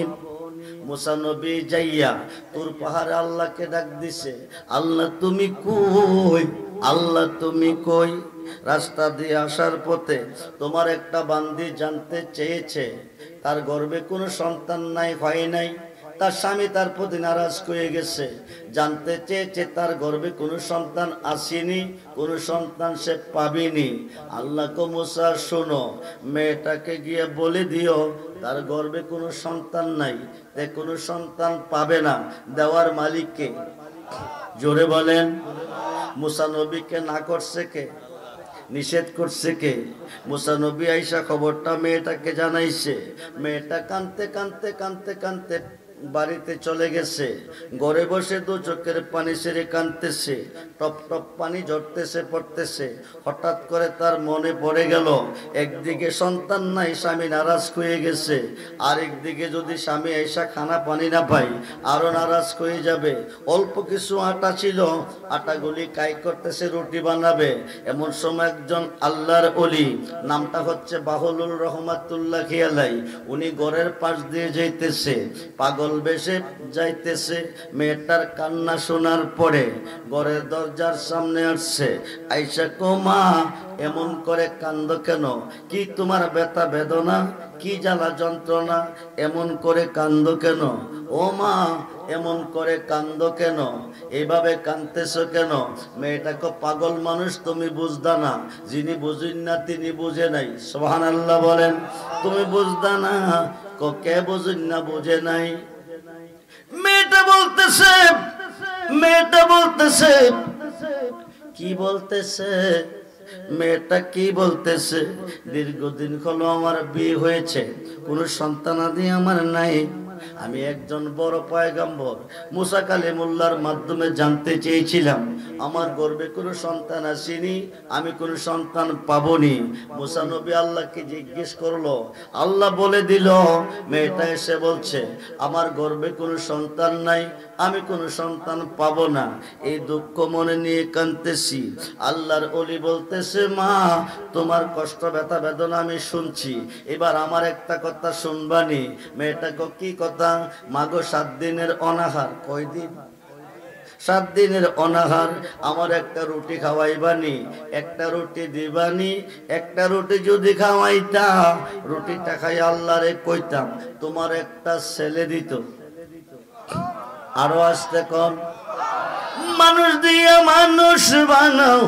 মুসা নবী যাইয়া তুর পাহাড়ে আল্লাহকে ডাক দিছে, আল্লাহ তুমি কই? আল্লাহ তুমি কই? রাস্তা দিয়ে আসার পথে তোমার একটা বান্দি জানতে চেয়েছে, তার গর্ভে কোনো সন্তান নাই, হয় নাই। তার স্বামী তার প্রতি নারাজ হয়ে গেছে, জানতে চেয়েছে তার গর্ভে কোনো সন্তান আসেনি, কোনো সন্তান সে পাবেনি। আল্লাহ কো মুসা শোনো, মেয়েটাকে গিয়ে বলে দিও তার গর্ভে কোনো সন্তান নাই, তে কোনো সন্তান পাবে না। দেওয়ার মালিককে। জোরে বলেন। মুসা নবীকে না করছে কে? নিষেধ করছে কে? মুসা নবী আইসা খবরটা মেয়েটাকে জানাইছে। মেয়েটা কানতে কানতে কানতে কানতে বাড়িতে চলে গেছে, ঘরে বসে দু চোখের পানি ছেড়ে কাঁদতেছে, টপ টপ পানি ঝরতেছে পড়তেছে। হঠাৎ করে তার মনে পড়ে গেল, একদিকে সন্তান নাই, স্বামী নারাজ হয়ে গেছে, আরেকদিকে যদি স্বামী আইসা খানা পানি না পাই আরো নারাজ হয়ে যাবে। অল্প কিছু আটা ছিল, আটাগুলি কাই করতেছে, রুটি বানাবে। এমন সময় একজন আল্লাহর ওলি, নামটা হচ্ছে বাহুলুর রহমাতুল্লাহ খিয়ালাই, উনি ঘরের পাশ দিয়ে যাইতেছে, পাগল বেশে যাইতেছে। মেয়েটার কান্না শোনার পরে ঘরের দরজার সামনে আসছে, আইসা কো মা এমন করে কান্দ কেন? কি তোমার ব্যথা বেদনা, কি জ্বালা যন্ত্রণা, এমন করে কান্দ কেন? ও মা এমন করে কান্দ কেন? এইভাবে কান্দতেছো কেন? মেয়েটাকে পাগল মানুষ, তুমি বুঝদা না, যিনি বুঝেন না তিনি বুঝে নাই। সুবহানাল্লাহ বলেন। তুমি বুঝদা না, কে বুঝেন না বুঝে নাই। বলতেছে, মেয়েটা বলতেছে, কি বলতেছে মেয়েটা কি বলতেছে, দীর্ঘদিন হলো আমার বিয়ে হয়েছে, কোনো সন্তানাদি আমার নাই। আমি একজন বড় পয়গম্বর মুসা কালিমুল্লাহর মাধ্যমে জানতে চেয়েছিলাম আমার গর্ভে কোনো সন্তান আসেনি, আমি কোনো সন্তান পাবনি। মুসা নবী আল্লাহকে জিজ্ঞেস করলো, আল্লাহ বলে দিল। মেয়েটা এসে বলছে আমার গর্ভে কোনো সন্তান নাই, আমি কোনো সন্তান পাবো না। এই দুঃখ মনে নিয়ে কাঁদতেছি। আল্লাহর ওলি বলতেছে, মা তোমার কষ্ট ব্যথা বেদনা আমি শুনছি, এবার আমার একটা কথা শুনবানি। মেয়েটাকে কি কথা? মাগো 7 দিনের অনাহার। কয়দিন? 7 দিনের অনাহার। আমার একটা রুটি খাওয়াইবানি, একটা রুটি দিবানি। একটা রুটি যদি খাওয়াইতা, রুটিটা খাই আল্লাহরে কইতাম তোমার একটা ছেলে দিত। আরো আসতে কম। মানুষ দিয়া মানুষ বানাও,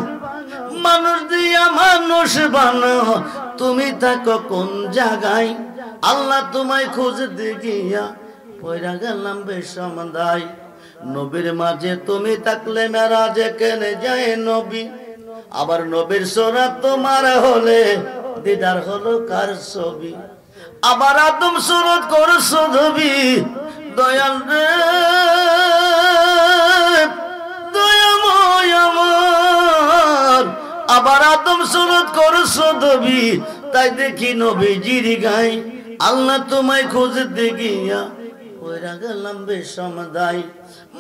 মানুষ দিয়া মানুষ বানাও, তুমি থাকো কোন জায়গায়? আল্লাহ তোমায় খুঁজতে গিয়া পয়রা গেলাম বেসমাদাই। নবীর মাঝে তুমি থাকলে মেরাজে কেনে যায় নবী। আবার নবীর সোরা তোমার হলে দিদার হলো কার ছবি? আবার আদম সুরত করছো ছবি। দয়াল রে দয়াময় আমার, আবার আদম সুরত করছো ছবি। তাই দেখি নবীজির গাই আল্লাহ তোমায় খুঁজতে গিয়া পয়রা গেলাম বেসমাদাই।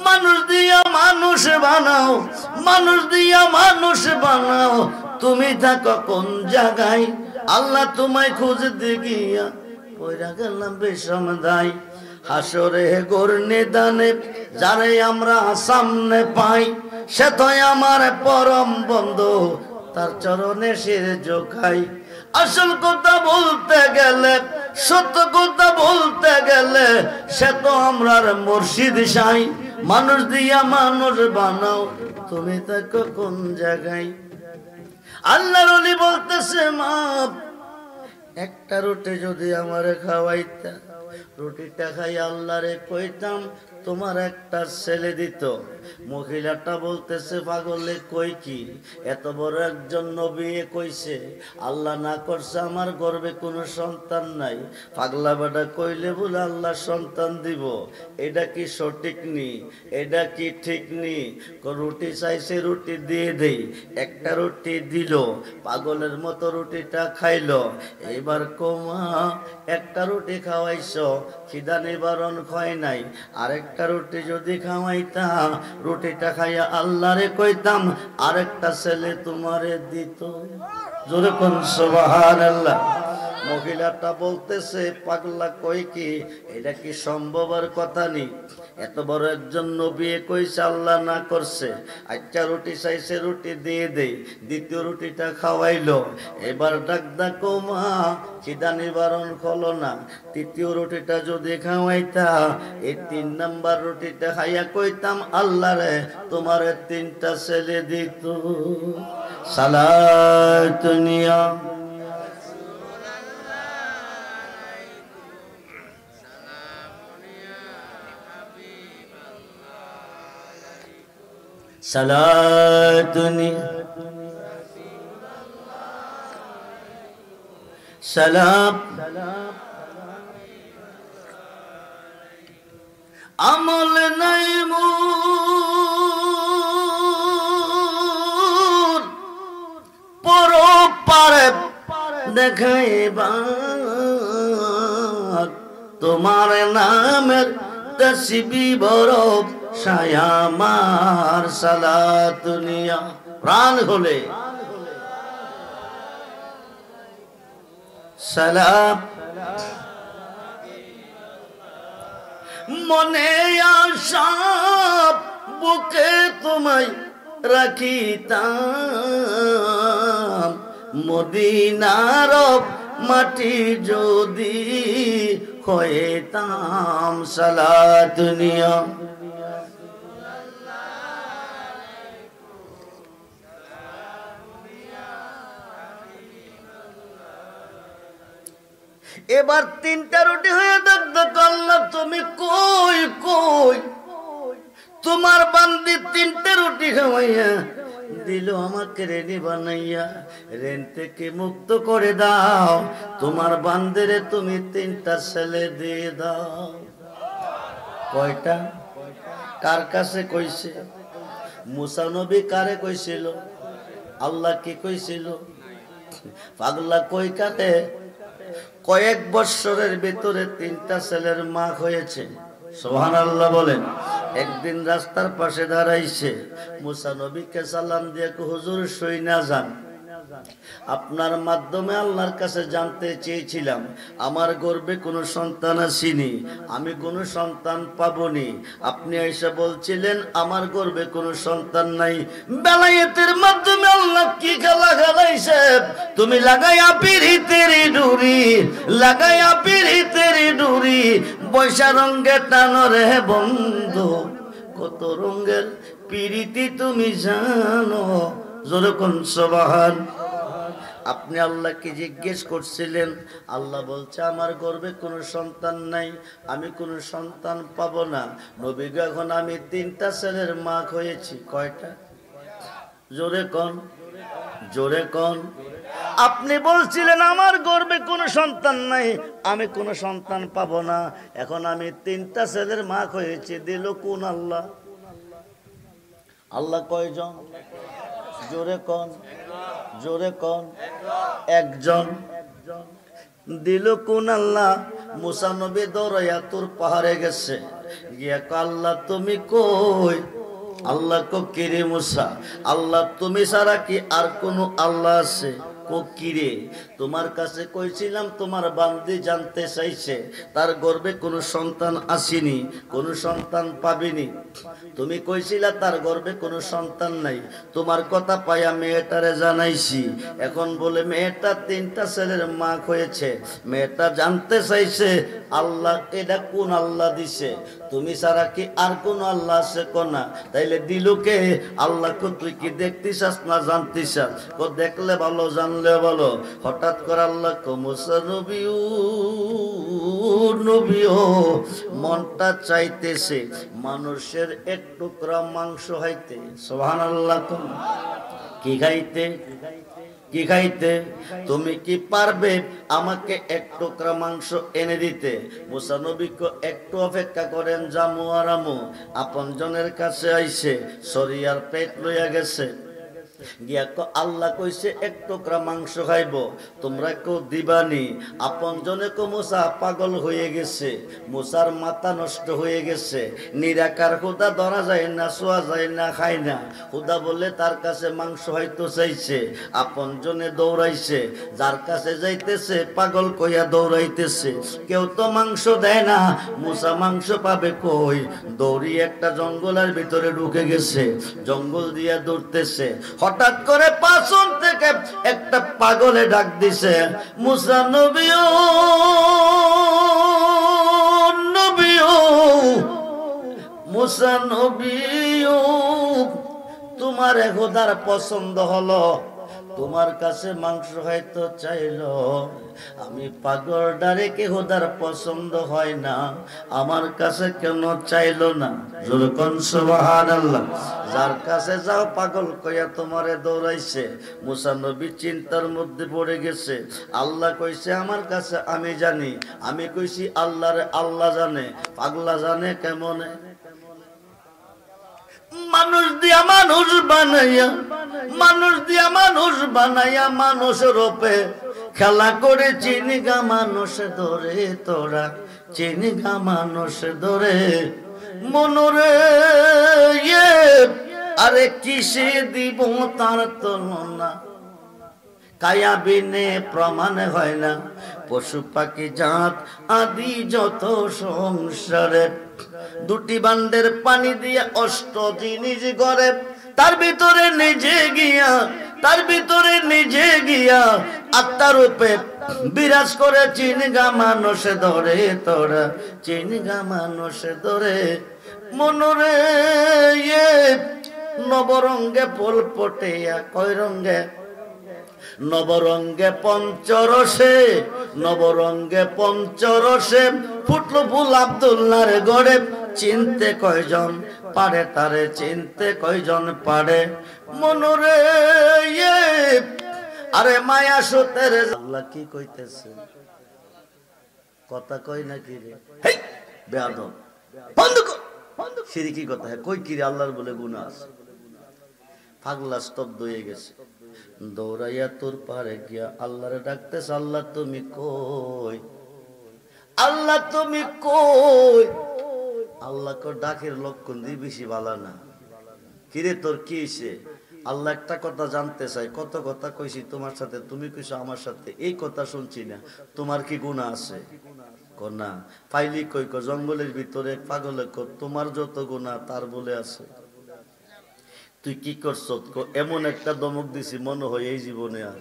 মানুষ দিয়া মানুষ বানাও, মানুষ দিয়া মানুষ বানাও, তুমি থাকো কোন জায়গায়? আল্লাহ তোমায় খুঁজতে গিয়া পয়রা গেলাম বেসমাদাই। হাসরে গর্নে দানে যারে আমরা সামনে পাই, সে তো আমার পরম বন্ধু, তার চরণে শির ঝুঁকাই। আসল কথা বলতে গেলে, সত্য কথা বলতে গেলে, সে তো আমরার মুর্শিদ সাই। মানুষ দিয়া মানুষ বানাও, তুমি থাকো কোন জায়গায়? আল্লাহর ওলি বলতেছে, মা একটা রুটি যদি আমারে খাওয়াইতা, রুটিটা খাই আল্লাহরে কইতাম তোমার একটা ছেলে দিত। মহিলাটা বলতেছে, পাগলে কই কি? এত বড় একজন নবী কইছে আল্লাহ না করছে আমার গর্ভে কোনো সন্তান নাই, পাগলা বেটা কইলে বলে আল্লাহ সন্তান দিব। এটা কি সঠিক নি? এটা কি ঠিক নি? রুটি চাইছে, রুটি দিয়ে দেই। একটা রুটি দিল, পাগলের মতো রুটিটা খাইলো। এইবার কমা একটা রুটি খাওয়াইছ, খিদা নিবারণ হয় নাই, আরেকটা রুটি যদি খাওয়াইতা, রুটিটা খাইয়া আল্লাহরে কইতাম আরেকটা ছেলে তোমারে দিত। জোরে কোন সুবহানাল্লাহ। মহিলাটা বলতেছে, পাগলা কই কি? এটা কি সম্ভবের কথা নি? এত বড় একজন নবী কইছে আল্লাহ না করছে। একটা রুটি চাইছে, রুটি দিয়ে দেই। দ্বিতীয় রুটিটা খাওয়াইলো। এবার ডাক ডাকো মা, খিদা নিবারণ হলো না, তৃতীয় রুটিটা যদি খাওয়াইতা, এই 3 নাম্বার রুটিটা খাইয়া কইতাম আল্লাহ রে তোমার 3টা ছেলে দিত। সালাতুনিয়া সালাতুনি সালাম। আমল নাই মোর পর পারে দেখাইবার, তোমার নামের তসবিহ বরফ সায়ামার। সালাতুনিয়া প্রাণ হলে সালাম। মনে আশা বুকে তোমায় রাখিতাম, মদিনার মাটি যদি হইতাম। সালাতুনিয়া এবার 3টা রুটি হয়ে দেখো আল্লাহ তুমি কই কই? তোমার বান্দি 3টে রুটি খাওয়াইয়া দিল আমাকে রেডি বানাইয়া, রেন থেকে মুক্ত করে দাও। তোমার বান্দিরে তুমি 3টা ছেলে দিয়ে দাও। কয়টা? কার কাছে কইছে? মুসা নবী কারে কইছিল? আল্লাহ কি কইছিল? পাগলা কই কাটে? কয়েক বছরের ভিতরে 3টা ছেলের মা হয়েছে। সুবহানাল্লাহ বলেন। একদিন রাস্তার পাশে দাঁড়াইছে, মুসা নবীকে সালাম দিয়ে হুজুর সই না যান, আপনার মাধ্যমে আল্লাহর কাছে জানতে চেয়েছিলাম আমার গর্ভে কোনো সন্তান আসেনি, আমি কোনো সন্তান পাবনি। আপনি এসে বলছিলেন আমার গর্ভে কোনো সন্তান নাই। বেলায়েতের মাধ্যমে আল্লাহ কি খেলা খেলাইছে? তুমি লাগাইয়া পিরিতের ডুরি, লাগাইয়া পিরিতের ডুরি, বৈশা রঙে টানো রে বন্ধু, কত রঙের পিরিতি তুমি জানো। যেরকম সুবহান। আপনি আল্লাহকে জিজ্ঞেস করছিলেন, আল্লাহ বলছে আমার গর্ভে কোনো সন্তান নাই, আমি কোনো সন্তান পাবো না। নবী গো এখন আমি 3টা ছেলের মা হয়েছি। কয়টা? জোরে কোন, জোরে কোন। আপনি বলছিলেন আমার গর্ভে কোনো সন্তান নাই, আমি কোনো সন্তান পাবো না, এখন আমি 3টা ছেলের মা হয়েছি। দিল কোন আল্লাহ? আল্লাহ কয়জন? জোরে কোন, জোরে কোন। একজন। দিল কোন আল্লাহ? মুসা নবী দৌড়াইয়া তোর পাহাড়ে গেছে, গিয়া আল্লাহ তুমি কই? আল্লাহ কো কিরে মুসা, আল্লাহ তুমি ছাড়া কি আর কোনো আল্লাহ আছে? কো কিরে, তোমার কাছে কইছিলাম তোমার বান্দি জানতে চাইছে তার গর্ভে কোনো সন্তান আসেনি, কোনো সন্তান পাবিনি। তুমি কইছিলা তার গর্ভে কোনো সন্তান নাই, তোমার কথা পাইয়া মেয়েটারে জানাইছি। এখন বলে মেয়েটা 3টা ছেলের মা হয়েছে। মেয়েটা জানতে চাইছে আল্লাহ এটা কোন আল্লাহ দিছে, তুমি ছাড়া কি আর কোন আল্লাহ আছে? কোনা তাইলে দিলুকে আল্লাহ কো তুই কি দেখতিছাস না জানতিছাস? কো দেখলে ভালো জানলে ভালো। হঠাৎ করে আল্লাহ কো মুসা নবীও নবীও মনটা চাইতেছে মানুষের এক টুকরা মাংস খাইতে। সুবহানাল্লাহ। কি খাইতে? কি খাইতে? তুমি কি পারবে আমাকে 1 টুকরা মাংস এনে দিতে? মুসা নবী কো একটু অপেক্ষা করেন, জামু আরামু। আপনজনের কাছে আইছে, শরিয়ার পেট লইয়া গেছে, গিয়া আল্লাহ কইছে 1 টুকরা মাংস খাইব, তোমরা কেউ দিবানি। আপনজনে কো মুসা পাগল হয়ে গেছে, মুসার মাথা নষ্ট হয়ে গেছে, নিরাকার খুদা ধরা যায় না, ছোঁয়া যায় না, খায় না। খুদা বলে তার কাছে মাংস হয়তো চাইছে, আপনজনে দৌড়াইছে, যার কাছে যাইতেছে পাগল কইয়া দৌড়াইতেছে। কেউ তো মাংস দেয় না, মুসা মাংস পাবে কই? দৌড়ি একটা জঙ্গলের ভিতরে ঢুকে গেছে, জঙ্গল দিয়া দৌড়তেছে। হঠাৎ করে পাছন থেকে একটা পাগলে ডাক দিছে, মুসা নবীও নবীও মুসা নবীও, তোমার খোদার পছন্দ হলো, তোমার কাছে মাংস হয়তো চাইলো, আমি পাগল ডারেকে খোদার পছন্দ হয় না, আমার কাছে কেন চাইলো না? যেরকম সুবহানাল্লাহ। যার কাছে যাও পাগল কইয়া তোমারে দৌড়াইছে। মুসা নবী চিন্তার মধ্যে পড়ে গেছে। আল্লাহ কইছে আমার কাছে আমি জানি, আমি কইছি আল্লাহরে আল্লাহ জানে, পাগলা জানে কেমনে? মানুষ দিয়া মানুষ বানাইয়া, মানুষ দিয়া মানুষ বানাইয়া মানুষের রূপে খেলা করে চিনিগা মানুষ ধরে, তোরা চিনিগা মানুষ ধরে মনরে। আরে কিসে দিব তার তুলনা, কায়া বিনে প্রমাণ হয় না। পশু পাখি জাত আদি যত সংসারে, 2টি বান্ডের পানি দিয়ে 8 জিনিস গড়ে, তার ভিতরে নিজে গিয়া, তার ভিতরে নিজে গিয়া আত্মার রূপে বিরাজ করে চিনগা মানুষ ধরে, তোরা চিনগা মানুষ ধরে মনরে। নবরঙ্গে ফুল ফোটিয়া, কয় রঙ্গে? নবরঙ্গে পঞ্চরসে, নবরঙ্গে পঞ্চরসে ফুটলো ফুল আব্দুল্লাহর গড়ে। চিনতে কয়জন? পারে তারে চিনতে কয়জন পারে মনরে আরে মায়া সুতের আল্লাহ কি কইতেছে কথা কই নাকি রে বেয়াদব বন্ধ কর শিরকি কথা কই কি রে আল্লাহর বলে গুনাহ আছে পাগলা স্তব্ধ হয়ে গেছে দৌড়াইয়া তোর পারে গিয়া আল্লাহরে ডাকতেছ আল্লাহ তুমি কই আল্লাহ তুমি কই আল্লাহ কো ডাকের লক্ষণ দি বেশি ভালো না কিরে তোর কি হইছে আল্লাহ একটা কথা জানতে চাই কত কথা কইছি তোমার সাথে তুমি কইছো আমার সাথে এই কথা শুনছি না তোমার কি গুনাহ আছে কোনা পাইলি কই কো জঙ্গলের ভিতরে পাগলে কো তোমার যত গুনাহ তার বলে আছে তুই কি করছ এমন একটা দমক দিছি মনে হয় এই জীবনে আর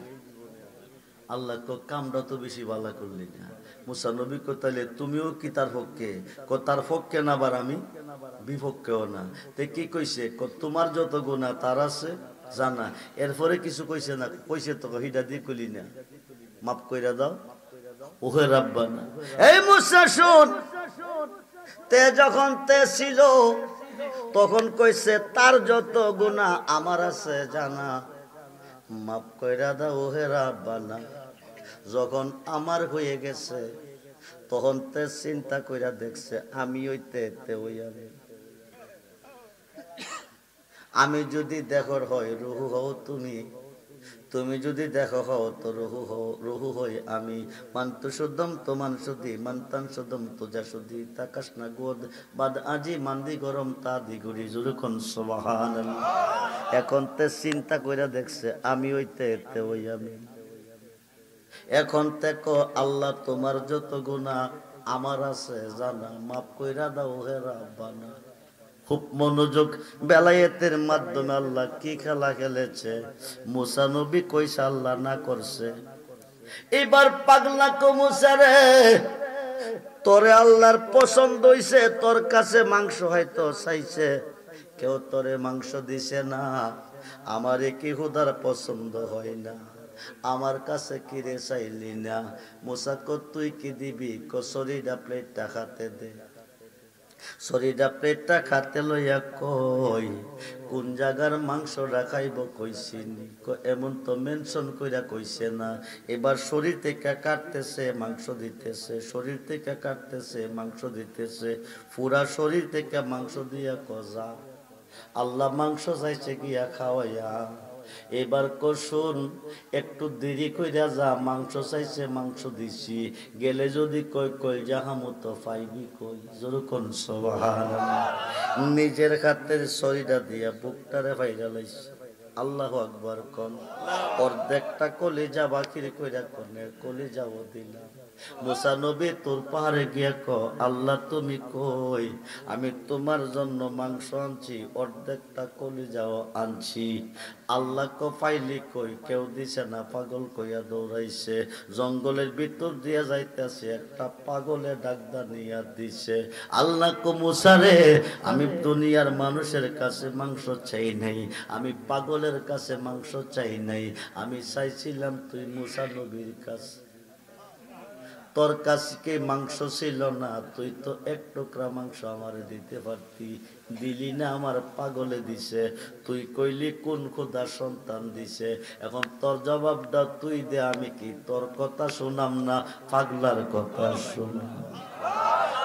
আল্লাহ কো কামটা তো বেশি ভালো করলি না মুসা নবী কো তাইলে তুমিও কি তার পক্ষে তার পক্ষে না আবার আমি বিপক্ষেও না তে কি কইছে তোমার যত গুনাহ তার আছে জানা এরপরে কিছু কইছে না কইছে তো হিডা দি কইলি না মাফ কইরা দাও ওহে রাব্বানা এই মুসা শুন তে যখন তে ছিল তখন কইছে তার যত গুনাহ আমার আছে জানা মাফ কইরা দাও ওহে রাব্বানা যখন আমার হয়ে গেছে তখন তে চিন্তা কইরা দেখছে আমি হইতে তে হইয়াবে আমি যদি দেখর হয় রুহু হও তুমি তুমি যদি দেখো হও তো রুহু হই আমি মান্তু শুদ্ধম তো মান শুদ্ধি মান্তান শুদ্ধম তো যা শুদ্ধি তাকাস না গোদ বাদ আজি মান্দি গরম তা দিগুড়ি জুরুখন সুবহানাল্লাহ এখন তে চিন্তা কইরা দেখছে আমি হইতে তে হই আমি এখন দেখো আল্লাহ তোমার যত গুনাহ আমার আছে জানা মাফ কইরা দাও হে রাব্বানা খুব মনোযোগ বেলায়েতের মাধ্যমে আল্লাহ কি খেলা খেলেছে মুসা নবী কইছে আল্লাহ না করছে এবার পাগলা কো মুসা রে তোরে আল্লাহর পছন্দ হইছে তোর কাছে মাংস হয়তো চাইছে কেউ তোরে মাংস দিছে না আমারে কি খোদার পছন্দ হয় না আমার কাছে কি রে চাইলি না মুসা কো তুই কি দিবি কো শরীরটা প্লেটটা খাতে দে শরীরটা প্লেটটা খাতে লইয়া কই কোন জায়গার মাংস রাখাইব কইছিনি এমন তো মেনশন কইরা কইছে না এবার শরীর থেকে কাটতেছে মাংস দিতেছে শরীর থেকে কাটতেছে মাংস দিতেছে পুরা শরীর থেকে মাংস দিয়া কজা আল্লাহ মাংস চাইছে গিয়া খাওয়াইয়া এবার কসুন একটু দেরি কইরা যা মাংস চাইছে মাংস দিছি গেলে যদি কই কই যাহামু তো পাইবি কই যখন সুবহানাল্লাহ নিজের খাতের শরীরটা দিয়া বুকটারে ফাইরা লাইছে আল্লাহু আকবার কোন অর্ধেকটা কলিজা বাকির কইরা কোনে কলিজাও দিলাম মুসা নবী তোর পাহাড়ে গিয়া কো আল্লাহ তুমি কই আমি তোমার জন্য মাংস আনছি অর্ধেকটা কলিজাও আনছি আল্লাহ কো পাইলি কই কেউ দিছে না পাগল কইয়া দৌড়াইছে জঙ্গলের ভিতর দিয়া যাইতেছে একটা পাগলে ডাকদা নিয়া দিছে আল্লাহ কো মুসা রে আমি দুনিয়ার মানুষের কাছে মাংস চাই নাই আমি পাগলের কাছে মাংস চাই নাই আমি চাইছিলাম তুই মুসা নবীর কাছে তোর কাছে মাংস ছিল না তুই তো এক টুকরা মাংস আমারে দিতে পারতি দিলি না আমার পাগলে দিছে তুই কইলি কোন খোদা সন্তান দিছে এখন তোর জবাবটা তুই দে আমি কি তোর কথা শুনাম না পাগলার কথা শুনাম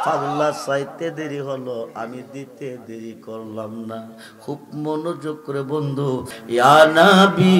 পাগলা চাইতে দেরি হলো আমি দিতে দেরি করলাম না খুব মনোযোগ করে বন্ধু ইয়া নবী